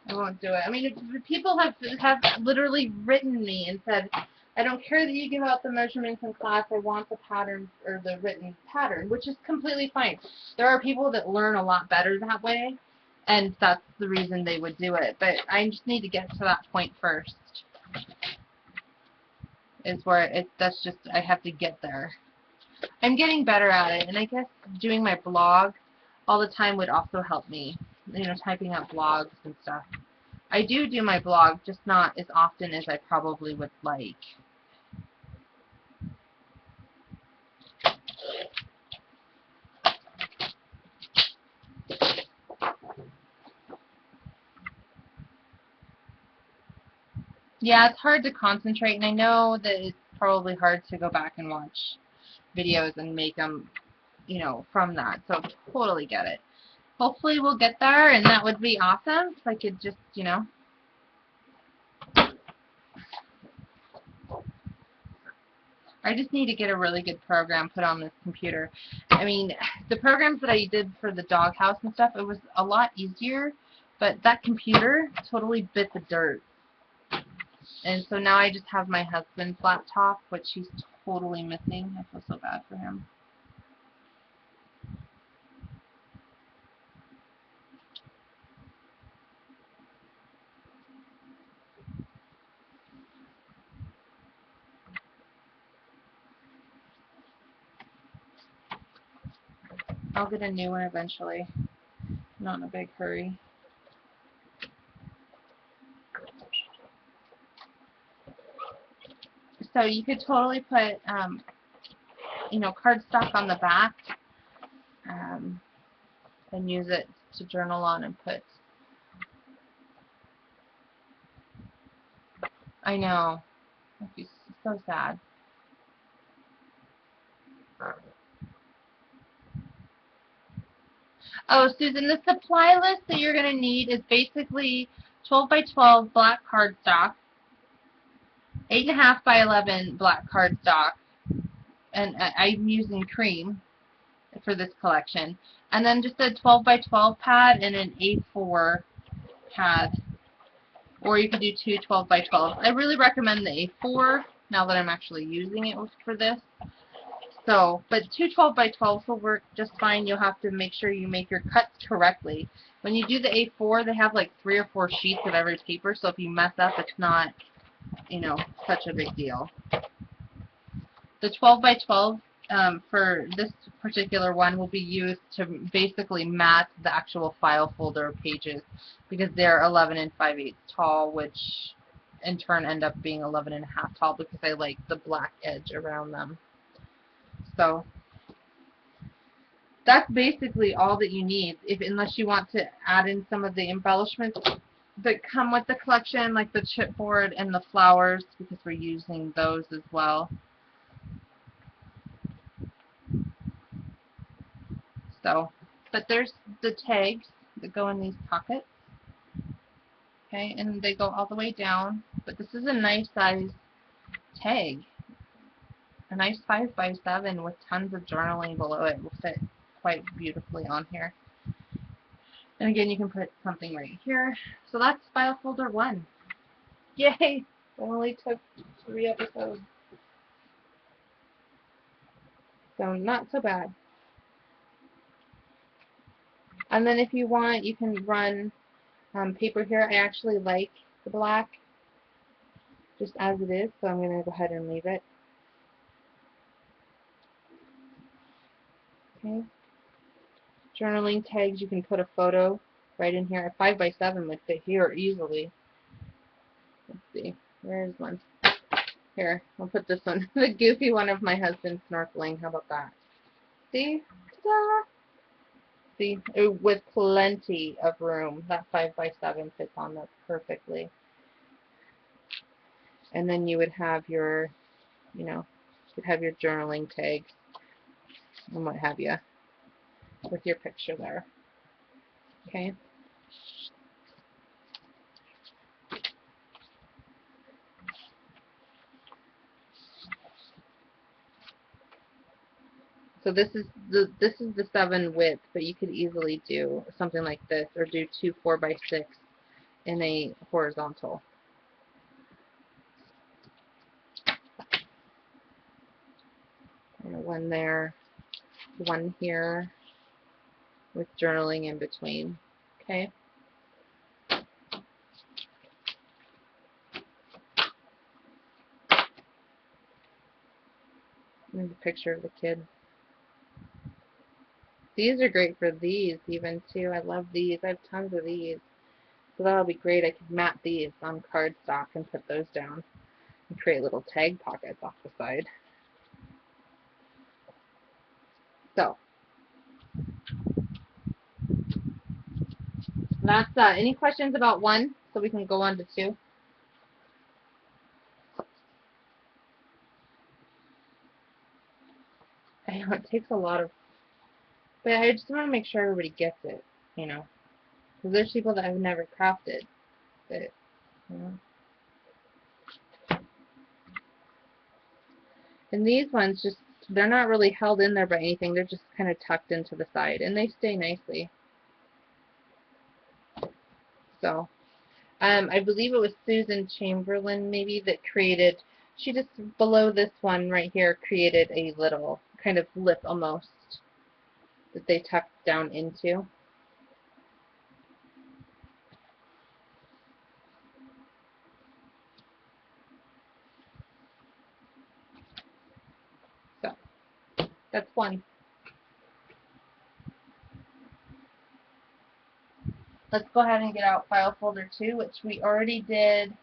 I won't do it. I mean, people have literally written me and said, I don't care that you give out the measurements in class, I want the pattern or the written pattern, which is completely fine. There are people that learn a lot better that way, and that's the reason they would do it. But I just need to get to that point first. Is where that's just, I have to get there. I'm getting better at it, and I guess doing my blog all the time would also help me. You know, typing up blogs and stuff. I do my blog, just not as often as I probably would like. Yeah, it's hard to concentrate, and I know that it's probably hard to go back and watch videos and make them, you know, from that. So totally get it. Hopefully we'll get there, and that would be awesome if I could just, you know. I just need to get a really good program put on this computer. I mean, the programs that I did for the doghouse and stuff, it was a lot easier, but that computer totally bit the dirt. And so now I just have my husband's laptop, which he's totally missing. I feel so bad for him. I'll get a new one eventually. Not in a big hurry. So you could totally put, you know, cardstock on the back and use it to journal on and put. I know. That'd be so sad. Oh, Susan, the supply list that you're going to need is basically 12 by 12 black cardstock, 8.5 by 11 black cardstock, and I'm using cream for this collection, and then just a 12 by 12 pad and an A4 pad, or you could do two 12 by 12. I really recommend the A4 now that I'm actually using it for this. So, but two 12 by 12s will work just fine. You'll have to make sure you make your cuts correctly. When you do the A4, they have like 3 or 4 sheets of every paper, so if you mess up, it's not, you know, such a big deal. The 12 by 12 for this particular one will be used to basically mat the actual file folder pages, because they're 11 5/8 tall, which in turn end up being 11 1/2 tall because I like the black edge around them. So that's basically all that you need, unless you want to add in some of the embellishments that come with the collection, like the chipboard and the flowers, because we're using those as well. So, but there's the tags that go in these pockets, okay, and they go all the way down. But this is a nice size tag, a nice 5 by 7 with tons of journaling below it. Will fit quite beautifully on here. And again, you can put something right here. So that's file folder 1. Yay! It only took 3 episodes. So not so bad. And then if you want, you can run paper here. I actually like the black. just as it is, so I'm going to go ahead and leave it. Okay. Journaling tags, you can put a photo right in here. A 5x7 would fit here easily. Let's see. Where's one? Here, I'll put this one. The goofy one of my husband snorkeling. How about that? See? Ta-da! See? With plenty of room. That 5x7 fits on that perfectly. And then you would have your, you'd have your journaling tags and what have you with your picture there. Okay? So this is the 7 width, but you could easily do something like this, or do 2 4x6 in a horizontal. And one there, one here, with journaling in between. Okay. There's a picture of the kid. These are great for these even too. I love these. I have tons of these. So that'll be great. I could mat these on cardstock and put those down and create little tag pockets off the side. So that's any questions about 1, so we can go on to 2. I know it takes a lot of, but I just want to make sure everybody gets it, because there's people that have never crafted it, And these ones just, they're not really held in there by anything. They're just kind of tucked into the side, and they stay nicely. So, I believe it was Susan Chamberlain maybe that created, she just below this one right here created a little kind of lip almost that they tucked down into. So, that's 1. Let's go ahead and get out file folder 2, which we already did.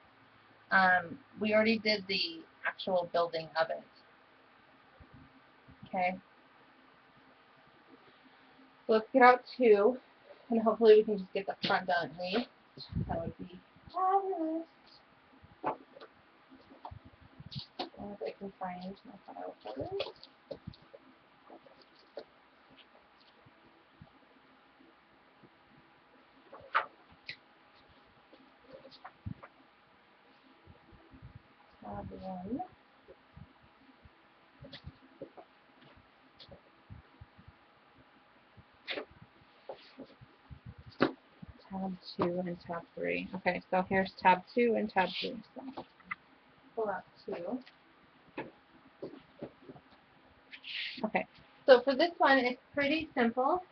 We already did the actual building of it. Okay. So let's get out 2, and hopefully we can just get the front done at least. That would be fabulous. As long as I can find my file folder. Tab 1. Tab 2 and tab 3. Okay, so here's tab 2 and tab 3. So pull out 2. Okay, so for this one, it's pretty simple.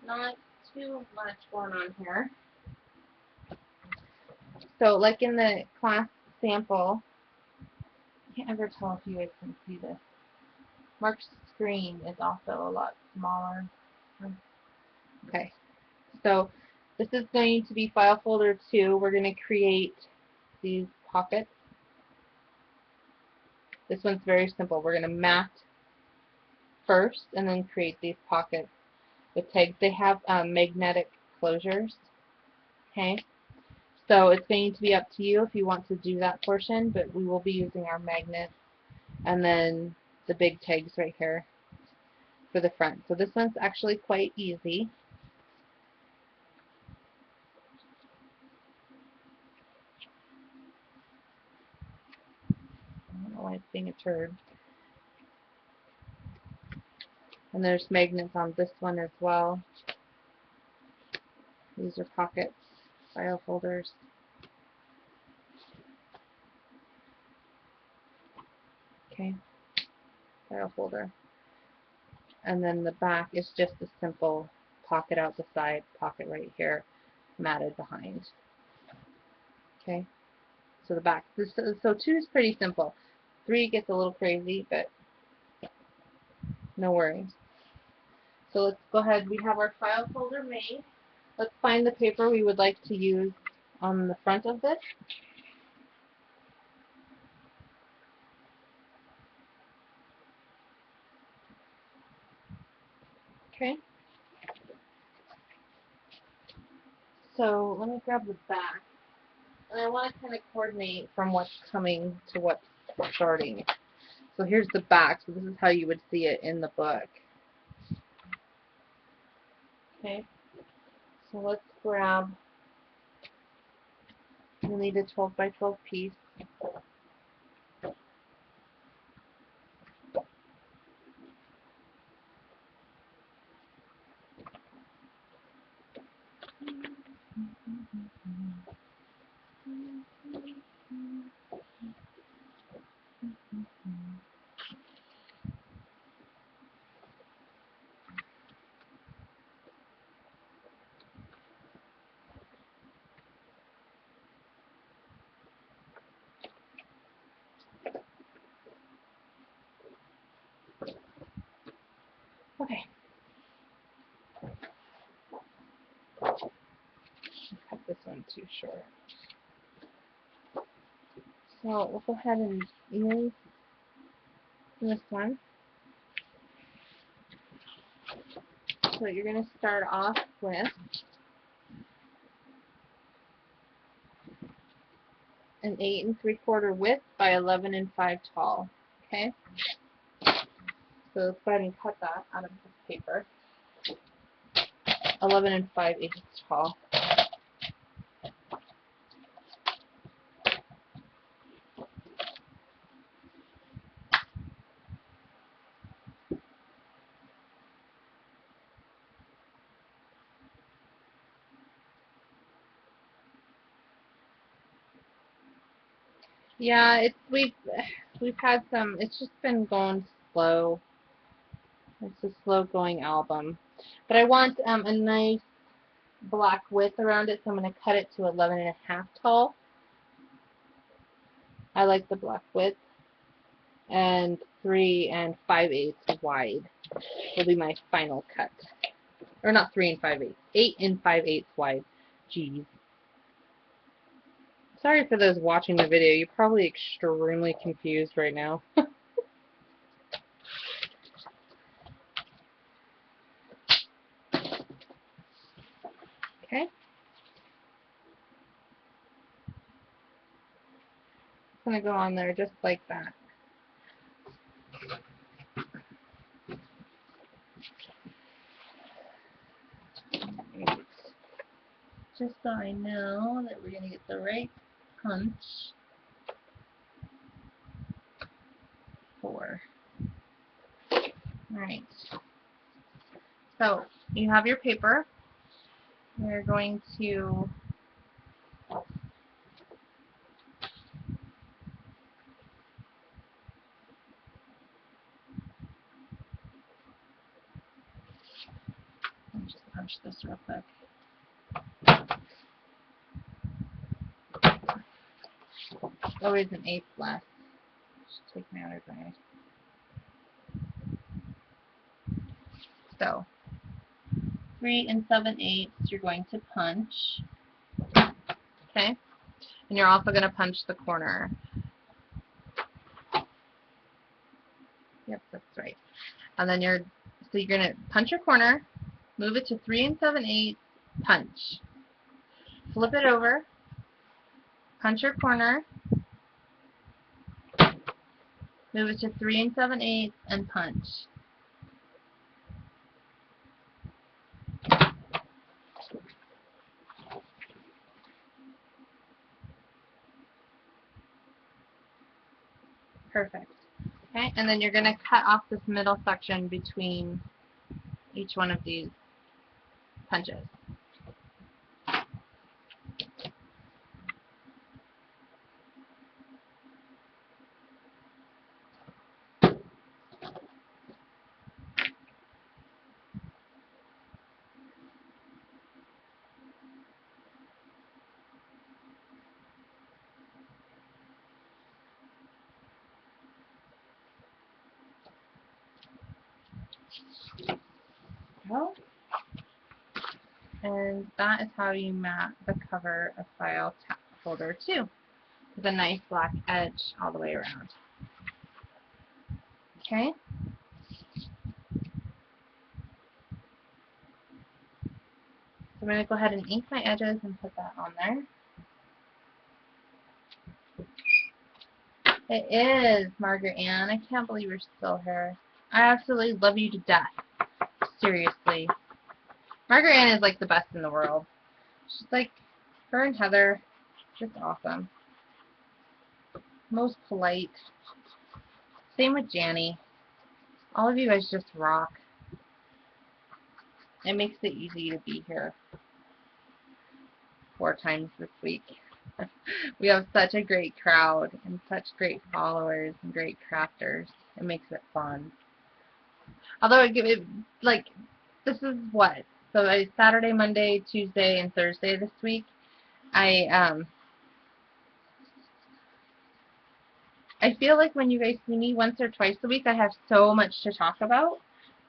Not too much going on here. So like in the class sample, I can't ever tell if you guys can see this. Mark's screen is also a lot smaller. Okay, so this is going to be file folder 2. We're going to create these pockets. This one's very simple. We're going to mat first and then create these pockets with tags. They have magnetic closures. Okay, so it's going to be up to you if you want to do that portion, but we will be using our magnets and then the big tags right here for the front. So this one's actually quite easy. I don't know why it's being a turd. And there's magnets on this one as well. These are pockets, file folders. Okay, file folder. And then the back is just a simple pocket out the side, pocket right here, matted behind. Okay, to the back. So 2 is pretty simple. 3 gets a little crazy, but no worries. So let's go ahead. We have our file folder made. Let's find the paper we would like to use on the front of this. Okay. So let me grab the back. And I want to kind of coordinate from what's coming to what's starting. So here's the back. So this is how you would see it in the book. Okay. So let's grab, you'll need a 12 by 12 piece. Okay. Cut this one too short. So we'll go ahead and use this one. So you're going to start off with an 8 3/4 width by 11 5 tall. Okay. So let's go ahead and cut that out of this paper. 11 5/8 tall. Yeah, we've had some. It's just been going slow. It's a slow going album, but I want a nice black width around it, so I'm going to cut it to 11 1/2 tall. I like the black width, and 3 5/8 wide will be my final cut. Or not 3 5/8, 8 5/8 wide. Jeez. Sorry for those watching the video. You're probably extremely confused right now. Okay. It's going to go on there just like that. Just so I know that we're going to get the right punch for. Alright. So, you have your paper. We're going to just punch this real quick. Always an 8th less. Just take me out of my. So, 3 7/8 you're going to punch. Okay? And you're also going to punch the corner. Yep, that's right. And then you're going to punch your corner, move it to 3 7/8, punch. Flip it over, punch your corner, move it to 3 7/8, and punch. Perfect. Okay, and then you're going to cut off this middle section between each one of these punches. And that is how you mat the cover of file folder too, with a nice black edge all the way around. Okay? So I'm going to go ahead and ink my edges and put that on there. It is, Margaret Ann. I can't believe you're still here. I absolutely love you to death. Seriously. Margaret Ann is like the best in the world. She's like, her and Heather, just awesome. Most polite. Same with Janny. All of you guys just rock. It makes it easy to be here 4 times this week. We have such a great crowd and such great followers and great crafters. It makes it fun. Although like, this is what? So Saturday, Monday, Tuesday, and Thursday this week, I feel like when you guys see me once or twice a week, I have so much to talk about.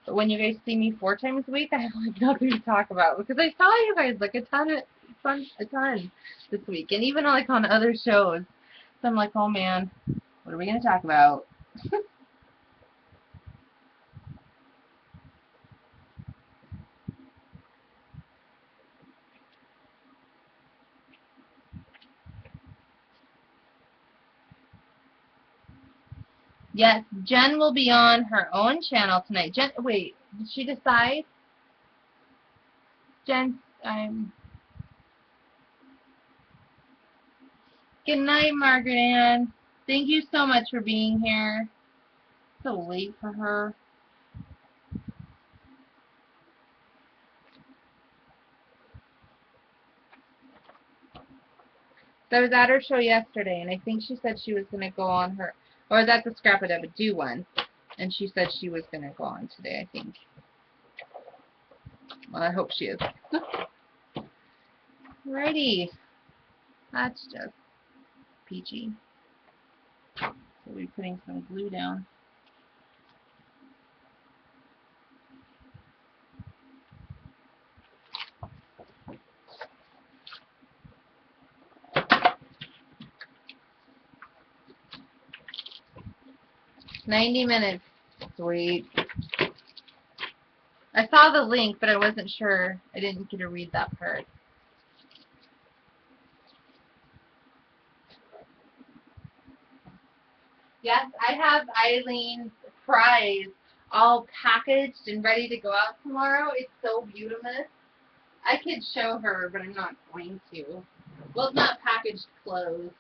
But when you guys see me 4 times a week, I have like nothing to talk about because I saw you guys like a ton this week, and even like on other shows. So I'm like, oh man, what are we gonna talk about? Yes, Jen will be on her own channel tonight. Jen, wait, did she decide? Jen, good night, Margaret Ann. Thank you so much for being here. So late for her. So I was at her show yesterday, and I think she said she was going to go on her, or was at the Scrap It Up and Do one, and she said she was going to go on today, I think. Well, I hope she is. Alrighty. That's just peachy. So we'll be putting some glue down. $90. Sweet. I saw the link, but I wasn't sure. I didn't get to read that part. Yes, I have Eileen's prize all packaged and ready to go out tomorrow. It's so beautiful. I could show her, but I'm not going to. Well, it's not packaged clothes.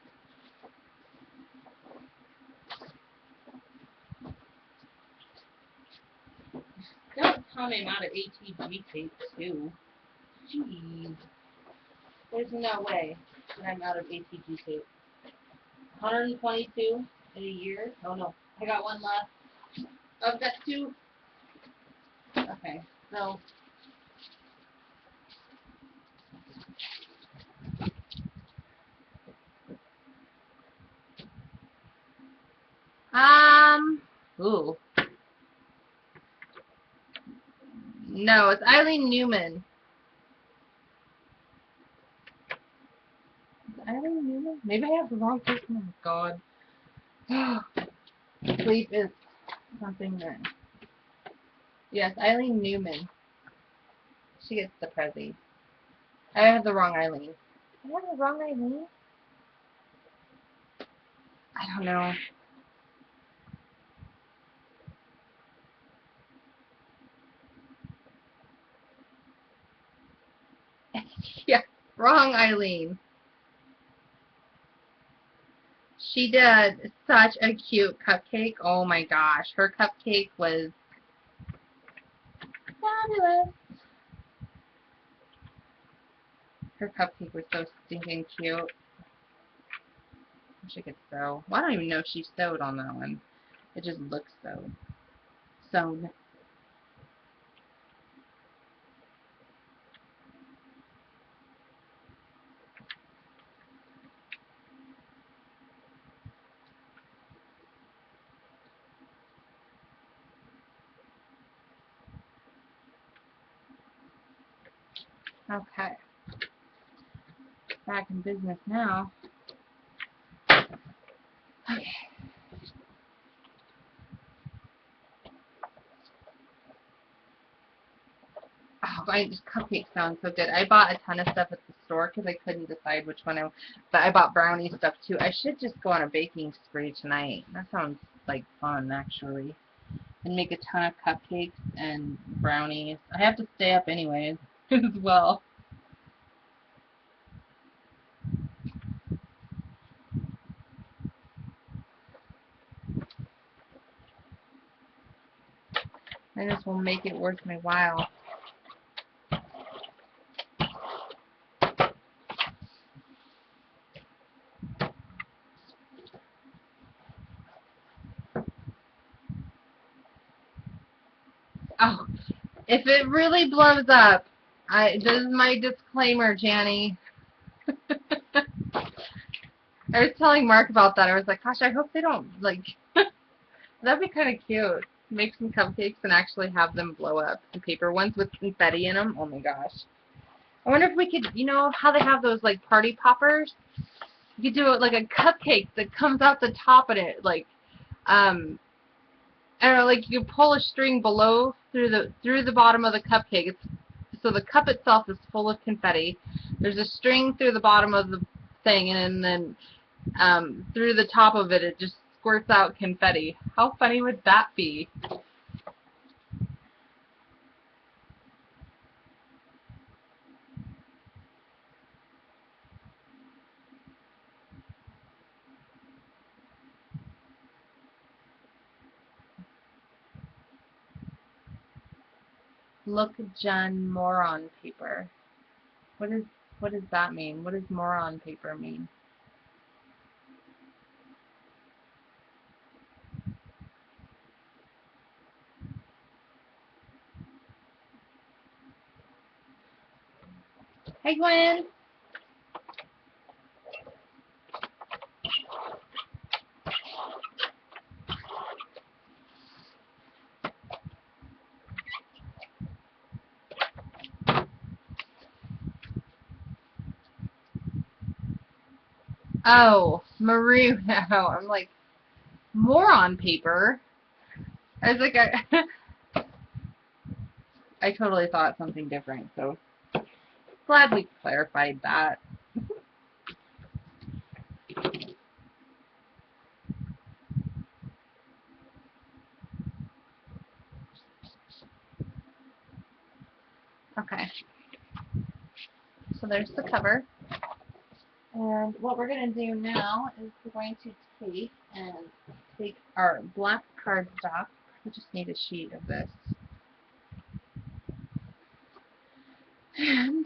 Don't tell me I'm out of ATG tape, too. Jeez. There's no way that I'm out of ATG tape. 122 in a year? Oh, no. I got one left. Oh, I've got 2. Okay. So, ooh. No, it's Eileen Newman. Eileen Newman? Maybe I have the wrong person. Oh, God. Sleep is something that... Yes, Eileen Newman. She gets the Prezi. I have the wrong Eileen. I have the wrong Eileen? I don't know. Yeah, wrong Eileen. She did such a cute cupcake. Oh my gosh. Her cupcake was fabulous. Her cupcake was so stinking cute. Wish I could sew. Well, I don't even know if she sewed on that one. It just looks so sewn. Okay. Back in business now. Okay. Oh, this cupcake sounds so good. I bought a ton of stuff at the store because I couldn't decide which one but I bought brownie stuff too. I should just go on a baking spree tonight. That sounds like fun, actually. And make a ton of cupcakes and brownies. I have to stay up anyways as well. I just will make it worth my while. Oh, if it really blows up, this is my disclaimer, Janny. I was telling Mark about that. I was like, gosh, I hope they don't, like, that'd be kind of cute. Make some cupcakes and actually have them blow up. The paper ones with confetti in them. Oh my gosh. I wonder if we could, you know how they have those, like, party poppers? You could do it like a cupcake that comes out the top of it, like, I don't know, like you pull a string below through the bottom of the cupcake. So the cup itself is full of confetti. There's a string through the bottom of the thing, and then through the top of it, it just squirts out confetti. How funny would that be? Look, Jen, moron paper. What does that mean? What does moron paper mean? Hey, Gwen. Oh, maroon. Oh, I'm like, moron paper? I was like, I totally thought something different, so glad we clarified that. Okay, so there's the cover. And what we're going to do now is we're going to take our black cardstock. We just need a sheet of this. And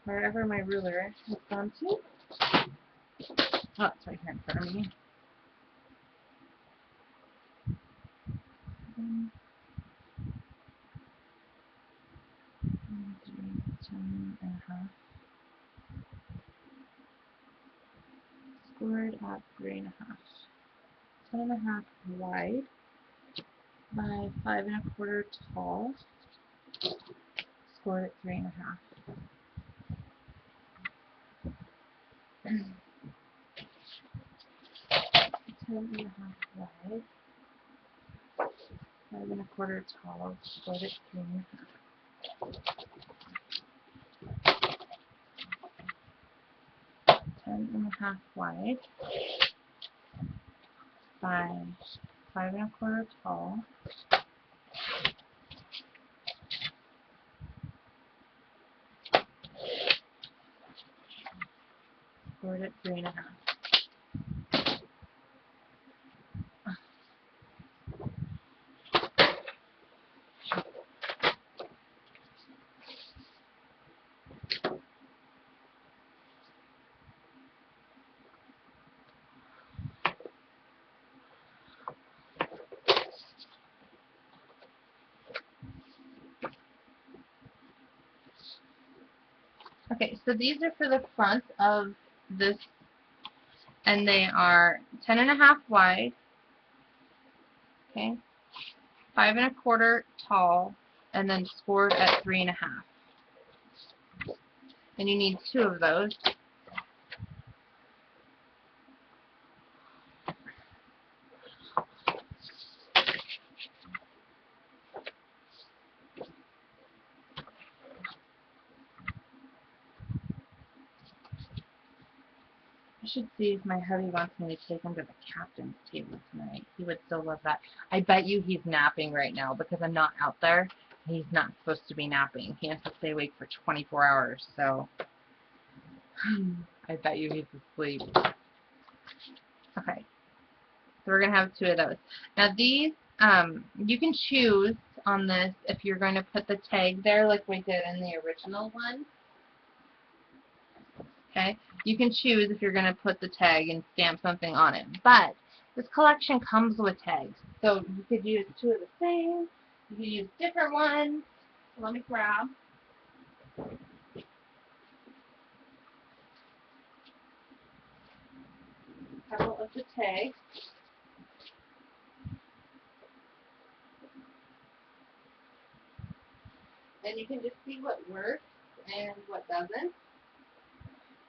wherever my ruler has gone to. Oh, it's right here in front of me. 10.5. Scored at 3.5. 10.5 wide by 5.25 tall. Scored at 3.5. 10.5 wide. 5.25 tall. Scored at 3.5. 10.5 wide by 5.25 tall. Scored at 3.5. Okay, so these are for the front of this, and they are 10.5 wide, okay, 5.25 tall, and then scored at 3.5. And you need 2 of those. I should see if my hubby wants me to take him to the captain's table tonight. He would still love that. I bet you he's napping right now because I'm not out there. He's not supposed to be napping. He has to stay awake for 24 hours, so I bet you he's asleep. Okay, so we're going to have 2 of those. Now these, you can choose on this if you're going to put the tag there like we did in the original one. Okay, you can choose if you're going to put the tag and stamp something on it. But this collection comes with tags. So you could use 2 of the same. You could use different ones. So let me grab. A couple of the tags. And you can just see what works and what doesn't.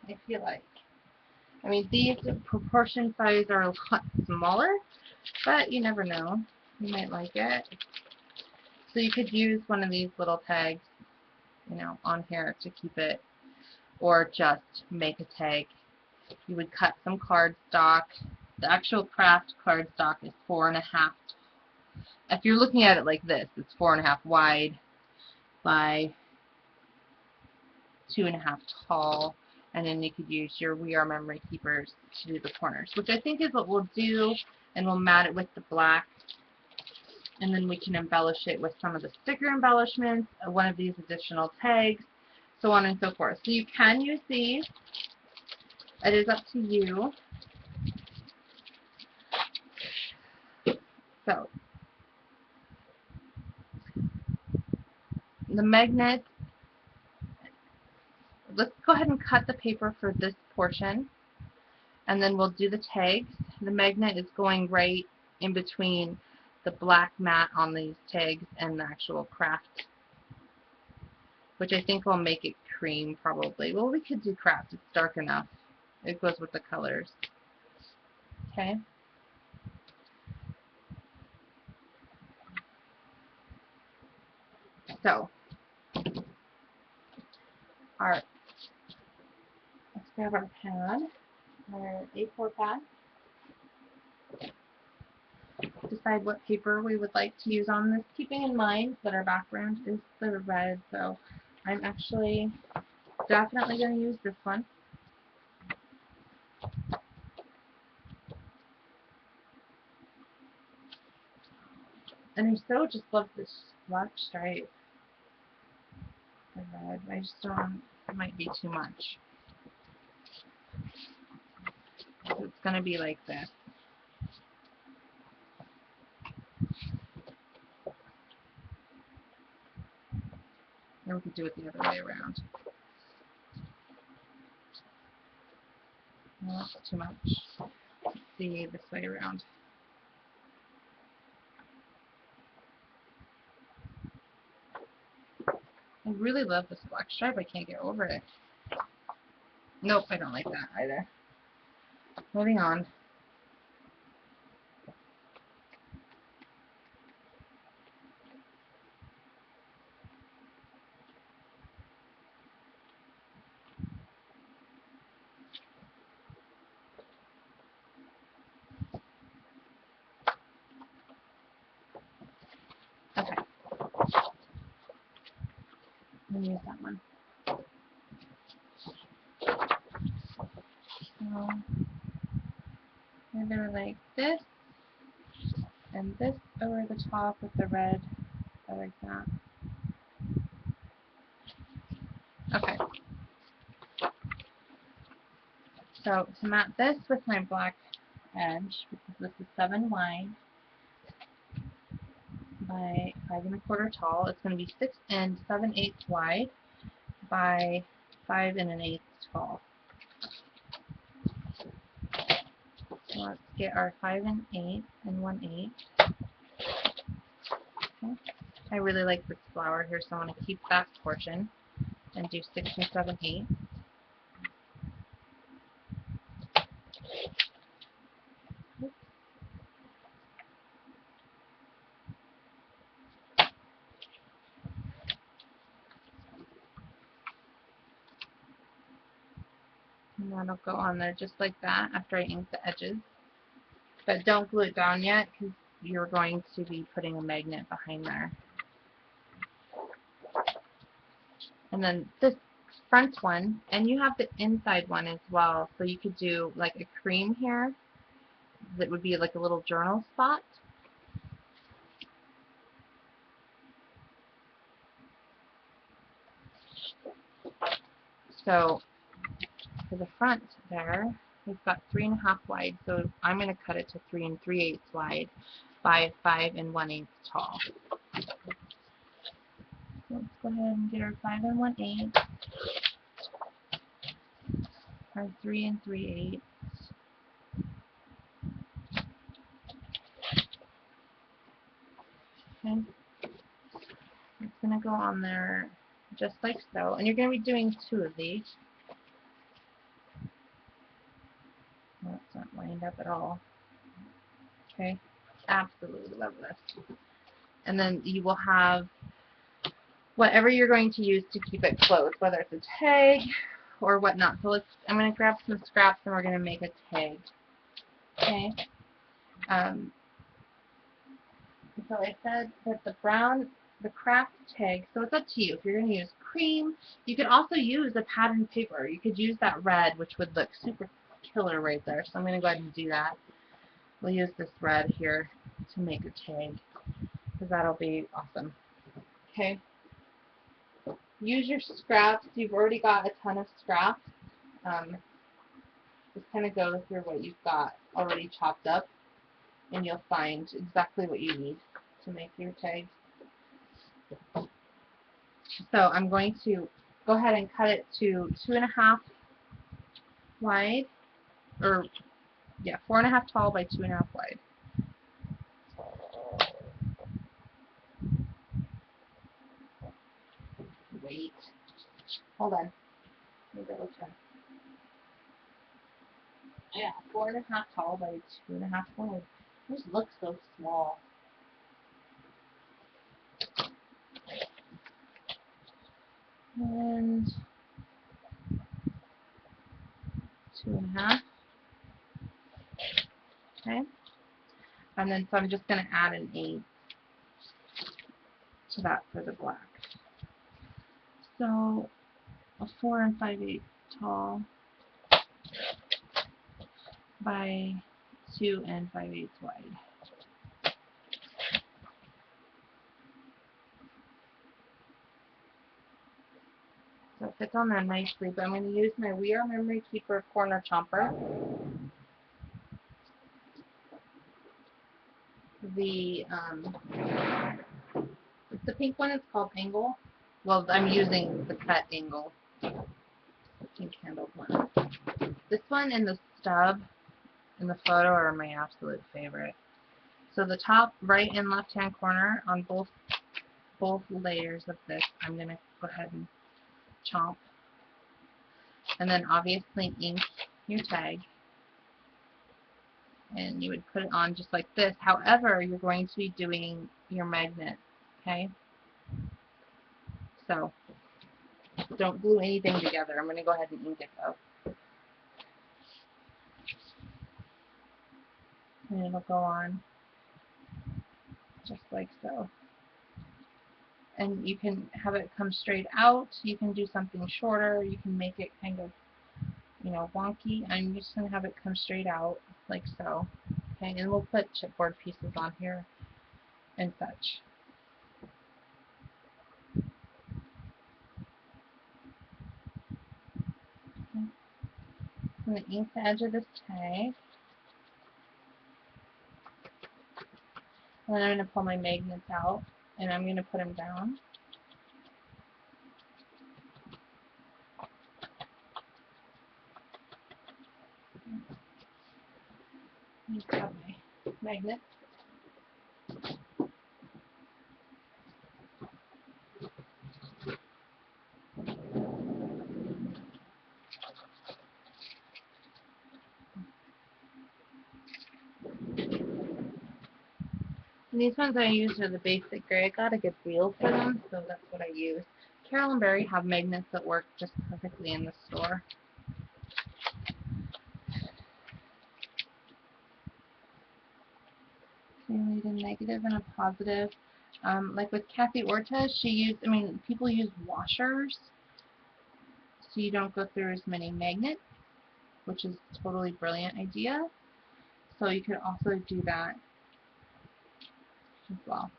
I feel like. I mean, these proportion size are a lot smaller, but you never know. You might like it. So you could use one of these little tags, you know, on here to keep it, or just make a tag. You would cut some cardstock. The actual craft cardstock is 4.5. If you're looking at it like this, it's 4.5 wide by 2.5 tall. And then you could use your We Are Memory Keepers to do the corners, which I think is what we'll do, and we'll mat it with the black, and then we can embellish it with some of the sticker embellishments, one of these additional tags, so on and so forth. So you can use these. It is up to you. So the magnet, let's go ahead and cut the paper for this portion, and then we'll do the tags. The magnet is going right in between the black mat on these tags and the actual craft, which I think will make it cream probably. Well, we could do craft. It's dark enough. It goes with the colors. Okay. So, let's grab our pad, our A4 pad. Decide what paper we would like to use on this, keeping in mind that our background is the red, so I'm actually definitely going to use this one. And I so just love this black stripe. The red. I just don't, it might be too much. So it's going to be like this. Or we could do it the other way around. No, that's too much. Let's see this way around. I really love this black stripe. I can't get over it. Nope, I don't like that either. Moving on. Okay. I'm going to use that one. So, either like this, and this over the top with the red. I like that. Okay. So to mat this with my black edge, because this is 7 wide by 5 1/4 tall, it's going to be 6 7/8 wide by 5 1/8 tall. So let's get our 5 1/8 and 1/8. Okay. I really like this flower here, so I want to keep that portion. and do 6 and 7 8. And that'll go on there just like that after I ink the edges. But don't glue it down yet because you're going to be putting a magnet behind there. And then this front one, and you have the inside one as well, so you could do like a cream here that would be like a little journal spot. So for the front there, we've got 3.5 wide, so I'm going to cut it to 3 3/8 wide by 5 1/8 tall. So let's go ahead and get our 5 1/8, our 3 3/8. Okay, it's going to go on there just like so, and you're going to be doing 2 of these. Well, it's not lined up at all. Okay, absolutely love this. And then you will have whatever you're going to use to keep it closed, whether it's a tag or whatnot. So I'm going to grab some scraps and we're going to make a tag. Okay. So I said that the craft tag, so it's up to you. If you're going to use cream, you could also use a patterned paper. You could use that red, which would look super killer right there. So I'm going to go ahead and do that. We'll use this red here to make a tag because that'll be awesome. Okay. Use your scraps. You've already got a ton of scraps. Just kind of go through what you've got already chopped up, and you'll find exactly what you need to make your tag. So I'm going to go ahead and cut it to 2.5 wide, or yeah, 4.5 tall by 2.5 wide. Wait, hold on. Let me double check. Yeah, 4.5 tall by 2.5 wide. This looks so small. And 2.5. Okay. And then so I'm just going to add an 8 to that for the black. So a 4 5/8 tall by 2 5/8 wide. So it fits on there nicely, but I'm going to use my We Are Memory Keeper corner chomper. The pink one is called Angle. Well, I'm using the cut Angle, pink handled one. This one and the stub in the photo are my absolute favorite. So the top right and left hand corner on both layers of this, I'm going to go ahead and chomp. And then obviously ink your tag. And you would put it on just like this. However, you're going to be doing your magnet. Okay? So don't glue anything together. I'm going to go ahead and ink it though. And it'll go on just like so. And you can have it come straight out. You can do something shorter. You can make it kind of, you know, wonky. I'm just going to have it come straight out like so. Okay, and we'll put chipboard pieces on here and such. Okay. I'm going to ink the edge of this tag. And then I'm going to pull my magnets out and I'm going to put them down. And grab my magnet. And these ones I use are the basic gray. I got a good deal for them, so that's what I use. Carol and Barry have magnets that work just perfectly in the store. So you need a negative and a positive. Like with Kathy Ortiz, people use washers, so you don't go through as many magnets, which is a totally brilliant idea. So you could also do that as well.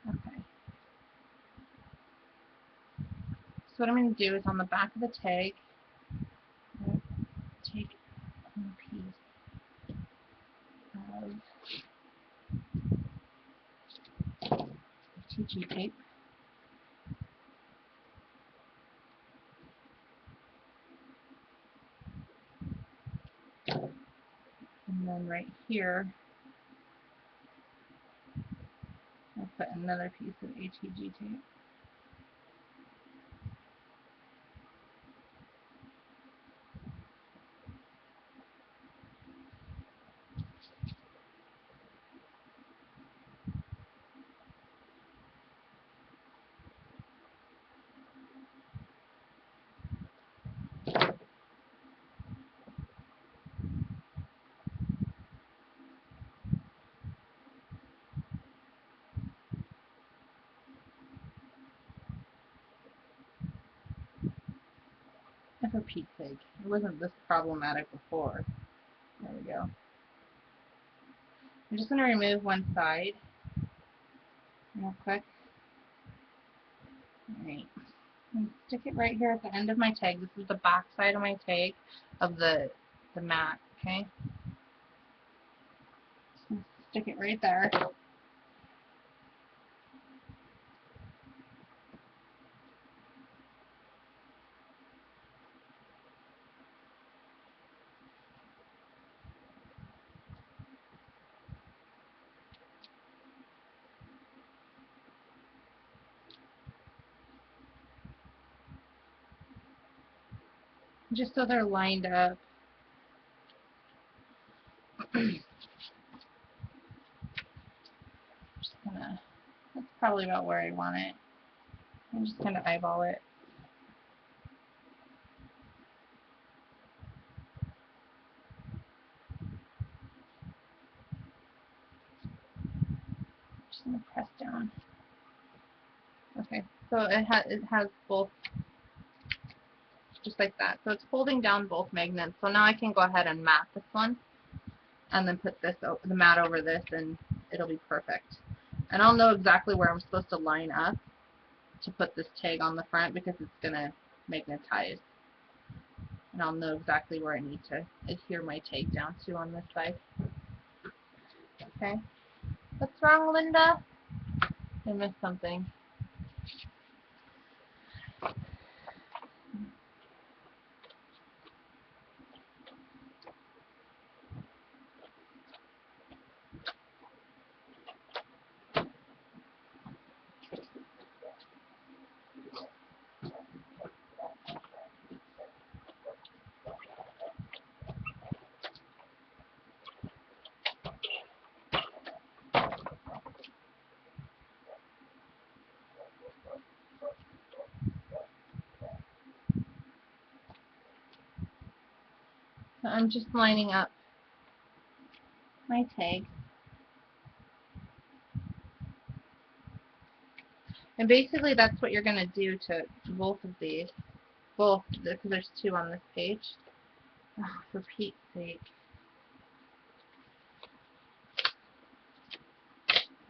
Okay. So what I'm going to do is on the back of the tag, I'm going to take a piece of BHA tape. And then right here, I'll put another piece of HEG tape. For Pete's sake, it wasn't this problematic before. There we go. I'm just going to remove one side real quick. Alright. Stick it right here at the end of my tag. This is the back side of my tag of the mat, okay? So stick it right there. Just so they're lined up. Just gonna, that's probably about where I want it. I'm just gonna eyeball it. Just gonna press down. Okay, so it has both, just like that. So it's holding down both magnets. So now I can go ahead and mat this one, and then put this the mat over this, and it'll be perfect. And I'll know exactly where I'm supposed to line up to put this tag on the front because it's gonna magnetize. And I'll know exactly where I need to adhere my tag down to on this side. Okay. What's wrong, Linda? I missed something. So I'm just lining up my tag. And basically that's what you're going to do to both of these. Both, because there's two on this page. Oh, for Pete's sake.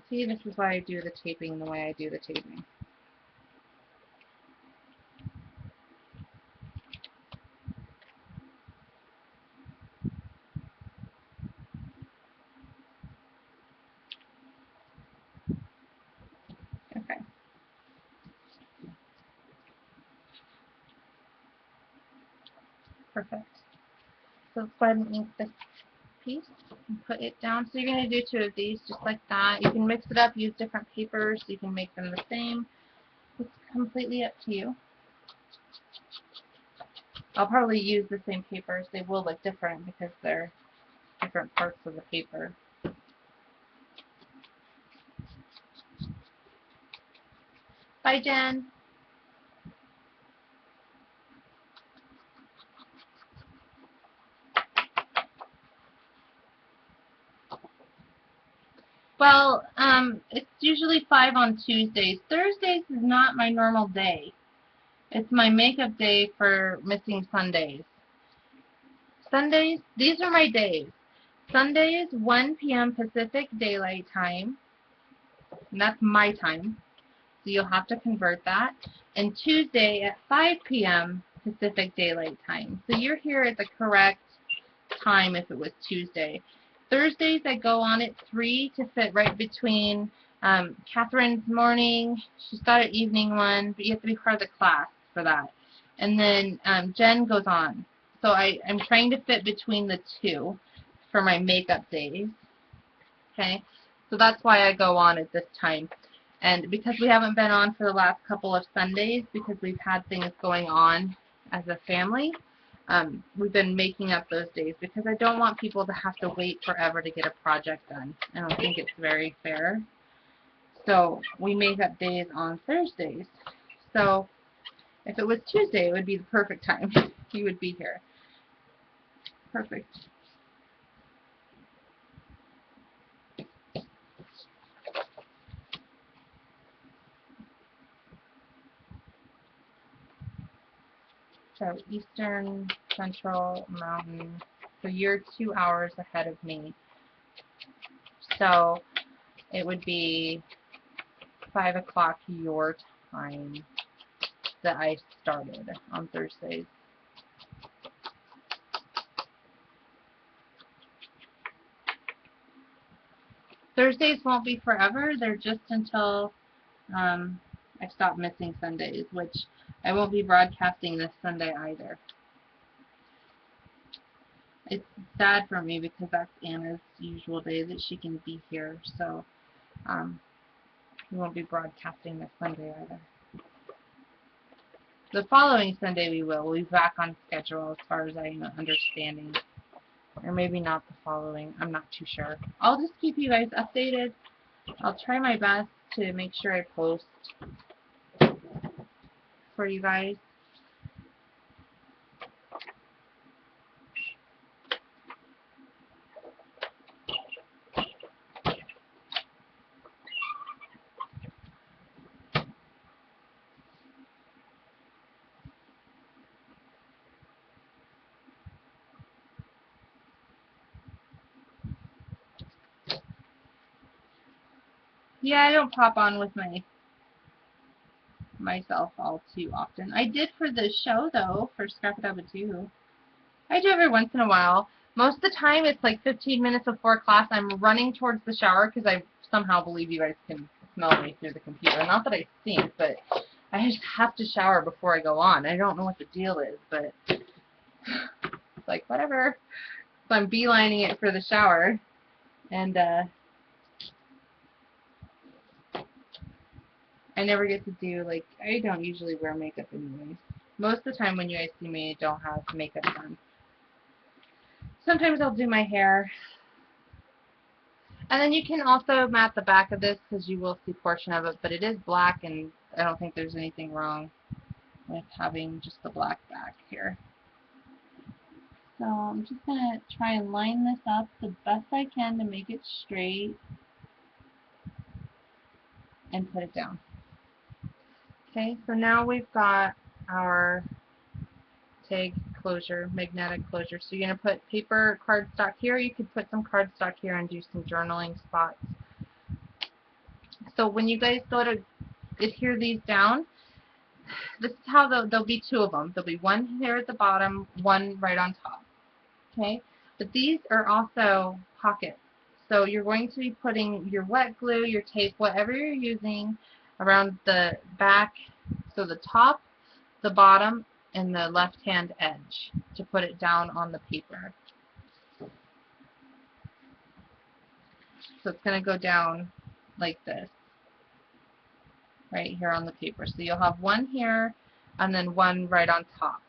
See, this is why I do the taping the way I do the taping. Okay. Perfect. So let's go ahead and ink this piece and put it down. So you're going to do 2 of these just like that. You can mix it up, use different papers so you can make them the same. It's completely up to you. I'll probably use the same papers. They will look different because they're different parts of the paper. Bye, Jen. Well, it's usually 5 on Tuesdays. Thursdays is not my normal day. It's my makeup day for missing Sundays. Sundays, these are my days. Sundays, 1 p.m. Pacific Daylight Time. And that's my time. So you'll have to convert that. And Tuesday at 5 p.m. Pacific Daylight Time. So you're here at the correct time if it was Tuesday. Thursdays I go on at 3 to fit right between Catherine's morning. She's got an evening one, but you have to be part of the class for that. And then Jen goes on. So I'm trying to fit between the 2 for my makeup days. Okay, so that's why I go on at this time. And because we haven't been on for the last couple of Sundays, because we've had things going on as a family, we've been making up those days because I don't want people to have to wait forever to get a project done. I don't think it's very fair. So we make up days on Thursdays. So if it was Tuesday, it would be the perfect time. You would be here. Perfect. So Eastern, Central, Mountain. So you're 2 hours ahead of me. So it would be 5 o'clock your time that I started on Thursdays. Thursdays won't be forever. They're just until I stop missing Sundays, which I won't be broadcasting this Sunday either. It's sad for me because that's Anna's usual day that she can be here, so we won't be broadcasting this Sunday either. The following Sunday we will. We'll be back on schedule as far as I'm understanding. Or maybe not the following. I'm not too sure. I'll just keep you guys updated. I'll try my best to make sure I post for you guys. Yeah, I don't pop on with myself all too often. I did for the show though, for Scrap-a-Dubba 2. I do every once in a while. Most of the time it's like 15 minutes before class. I'm running towards the shower because I somehow believe you guys can smell me through the computer. Not that I stink, but I just have to shower before I go on. I don't know what the deal is, but it's like whatever. So I'm beelining it for the shower. And I never get to do, like, I don't usually wear makeup anyways. Most of the time when you guys see me, I don't have makeup on. Sometimes I'll do my hair. And then you can also mat the back of this because you will see a portion of it, but it is black and I don't think there's anything wrong with having just the black back here. So I'm just going to try and line this up the best I can to make it straight and put it down. Okay, so now we've got our tag closure, magnetic closure. So you're going to put paper cardstock here. You could put some cardstock here and do some journaling spots. So when you guys go to adhere these down, this is how there'll be 2 of them. There'll be one here at the bottom, one right on top. Okay, but these are also pockets. So you're going to be putting your wet glue, your tape, whatever you're using around the back, so the top, the bottom, and the left-hand edge to put it down on the paper. So it's going to go down like this, right here on the paper. So you'll have one here and then one right on top.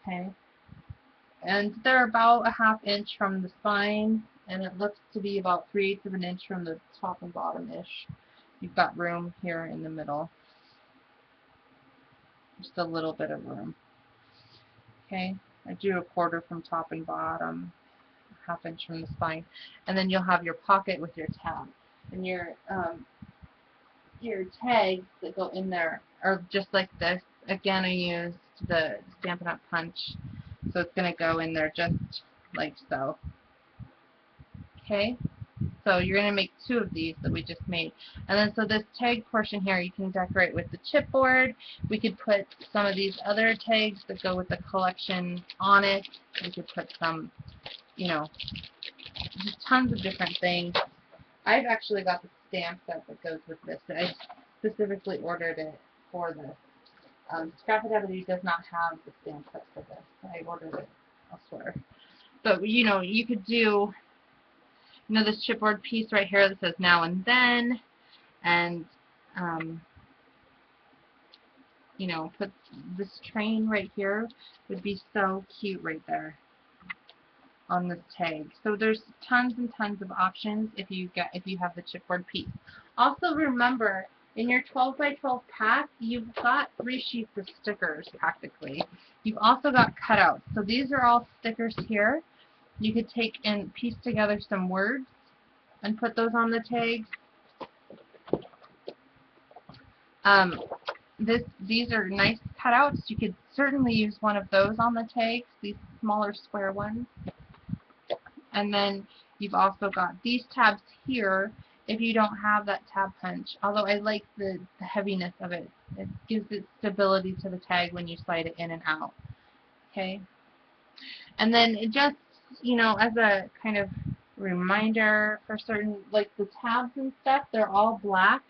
Okay? And they're about a 1/2 inch from the spine, and it looks to be about 3/8 of an inch from the top and bottom-ish. You've got room here in the middle. Just a little bit of room. Okay? I drew a 1/4 from top and bottom, 1/2 inch from the spine. And then you'll have your pocket with your tab. And your tags that go in there are just like this. Again, I used the Stampin' Up! Punch, so it's going to go in there just like so. Okay, so you're going to make 2 of these that we just made. And then so this tag portion here you can decorate with the chipboard. We could put some of these other tags that go with the collection on it. We could put some, you know, just tons of different things. I've actually got the stamp set that goes with this. I specifically ordered it for this. Scrap-A-Debby does not have the stamp set for this. I ordered it elsewhere. But, you know, you could do, you know, this chipboard piece right here that says now and then, and, you know, put this train right here would be so cute right there on this tag. So there's tons and tons of options if you have the chipboard piece. Also remember, in your 12 by 12 pack, you've got 3 sheets of stickers practically. You've also got cutouts. So these are all stickers here. You could take and piece together some words and put those on the tags. These are nice cutouts. You could certainly use one of those on the tags, these smaller square ones. And then you've also got these tabs here if you don't have that tab punch. Although I like the heaviness of it. It gives it stability to the tag when you slide it in and out. Okay? And then it just, you know, as a kind of reminder for certain, like the tabs and stuff, they're all black.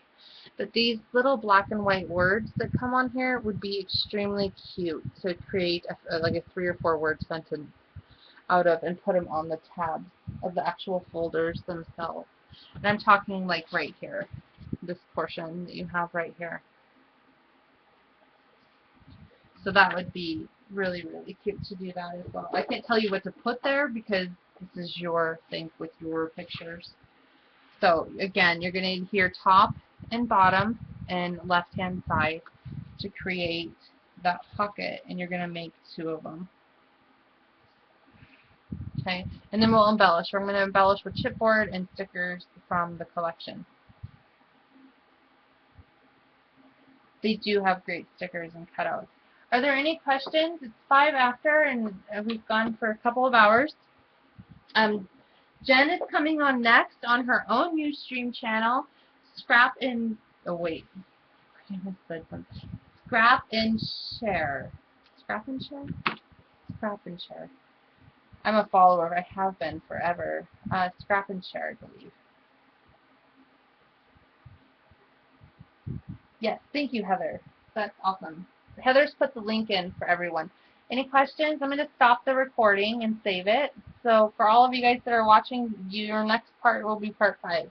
But these little black and white words that come on here would be extremely cute to create like a 3 or 4 word sentence out of and put them on the tabs of the actual folders themselves. And I'm talking like right here, this portion that you have right here. So that would be really, really cute to do that as well. I can't tell you what to put there because this is your thing with your pictures. So again, you're going to need here top and bottom and left hand side to create that pocket, and you're going to make 2 of them. Okay, and then we'll embellish. I'm going to embellish with chipboard and stickers from the collection. They do have great stickers and cutouts. Are there any questions? It's 5 after, and we've gone for a couple of hours. Jen is coming on next on her own Ustream channel. Scrap and Scrap and Share. Scrap and Share? Scrap and Share. I'm a follower. I have been forever. Scrap and Share, I believe. Yes, thank you, Heather. That's awesome. Heather's put the link in for everyone. Any questions? I'm going to stop the recording and save it. So for all of you guys that are watching, your next part will be part 5.